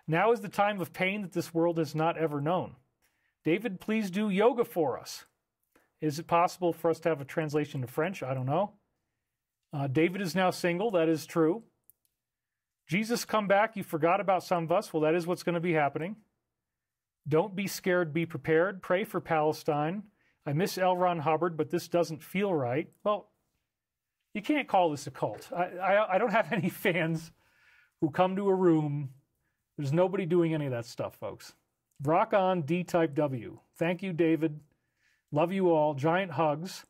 Now is the time of pain that this world has not ever known. David, please do yoga for us. Is it possible for us to have a translation to French? I don't know. David is now single. That is true. Jesus, come back. You forgot about some of us. Well, that is what's going to be happening. Don't be scared. Be prepared. Pray for Palestine. I miss L. Ron Hubbard, but this doesn't feel right. Well, you can't call this a cult. I don't have any fans who come to a room. There's nobody doing any of that stuff, folks. Rock on, D-Type W. Thank you, David. Love you all. Giant hugs.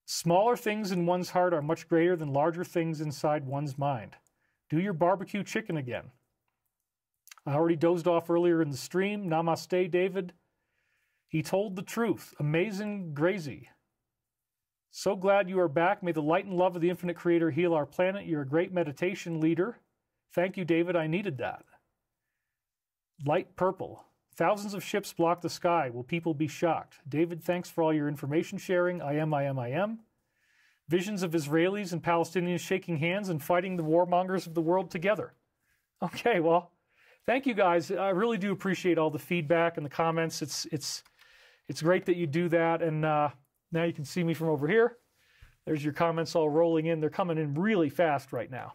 Smaller things in one's heart are much greater than larger things inside one's mind. Do your barbecue chicken again. I already dozed off earlier in the stream. Namaste, David. He told the truth. Amazing Grazy. So glad you are back. May the light and love of the infinite creator heal our planet. You're a great meditation leader. Thank you, David. I needed that. Light purple. Thousands of ships block the sky. Will people be shocked? David, thanks for all your information sharing. I am. Visions of Israelis and Palestinians shaking hands and fighting the warmongers of the world together. Okay, well, thank you guys. I really do appreciate all the feedback and the comments. It's great that you do that. And now you can see me from over here. There's your comments all rolling in. They're coming in really fast right now.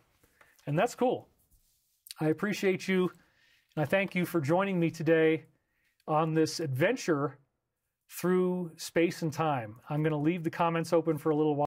And that's cool. I appreciate you. And I thank you for joining me today on this adventure through space and time. I'm going to leave the comments open for a little while.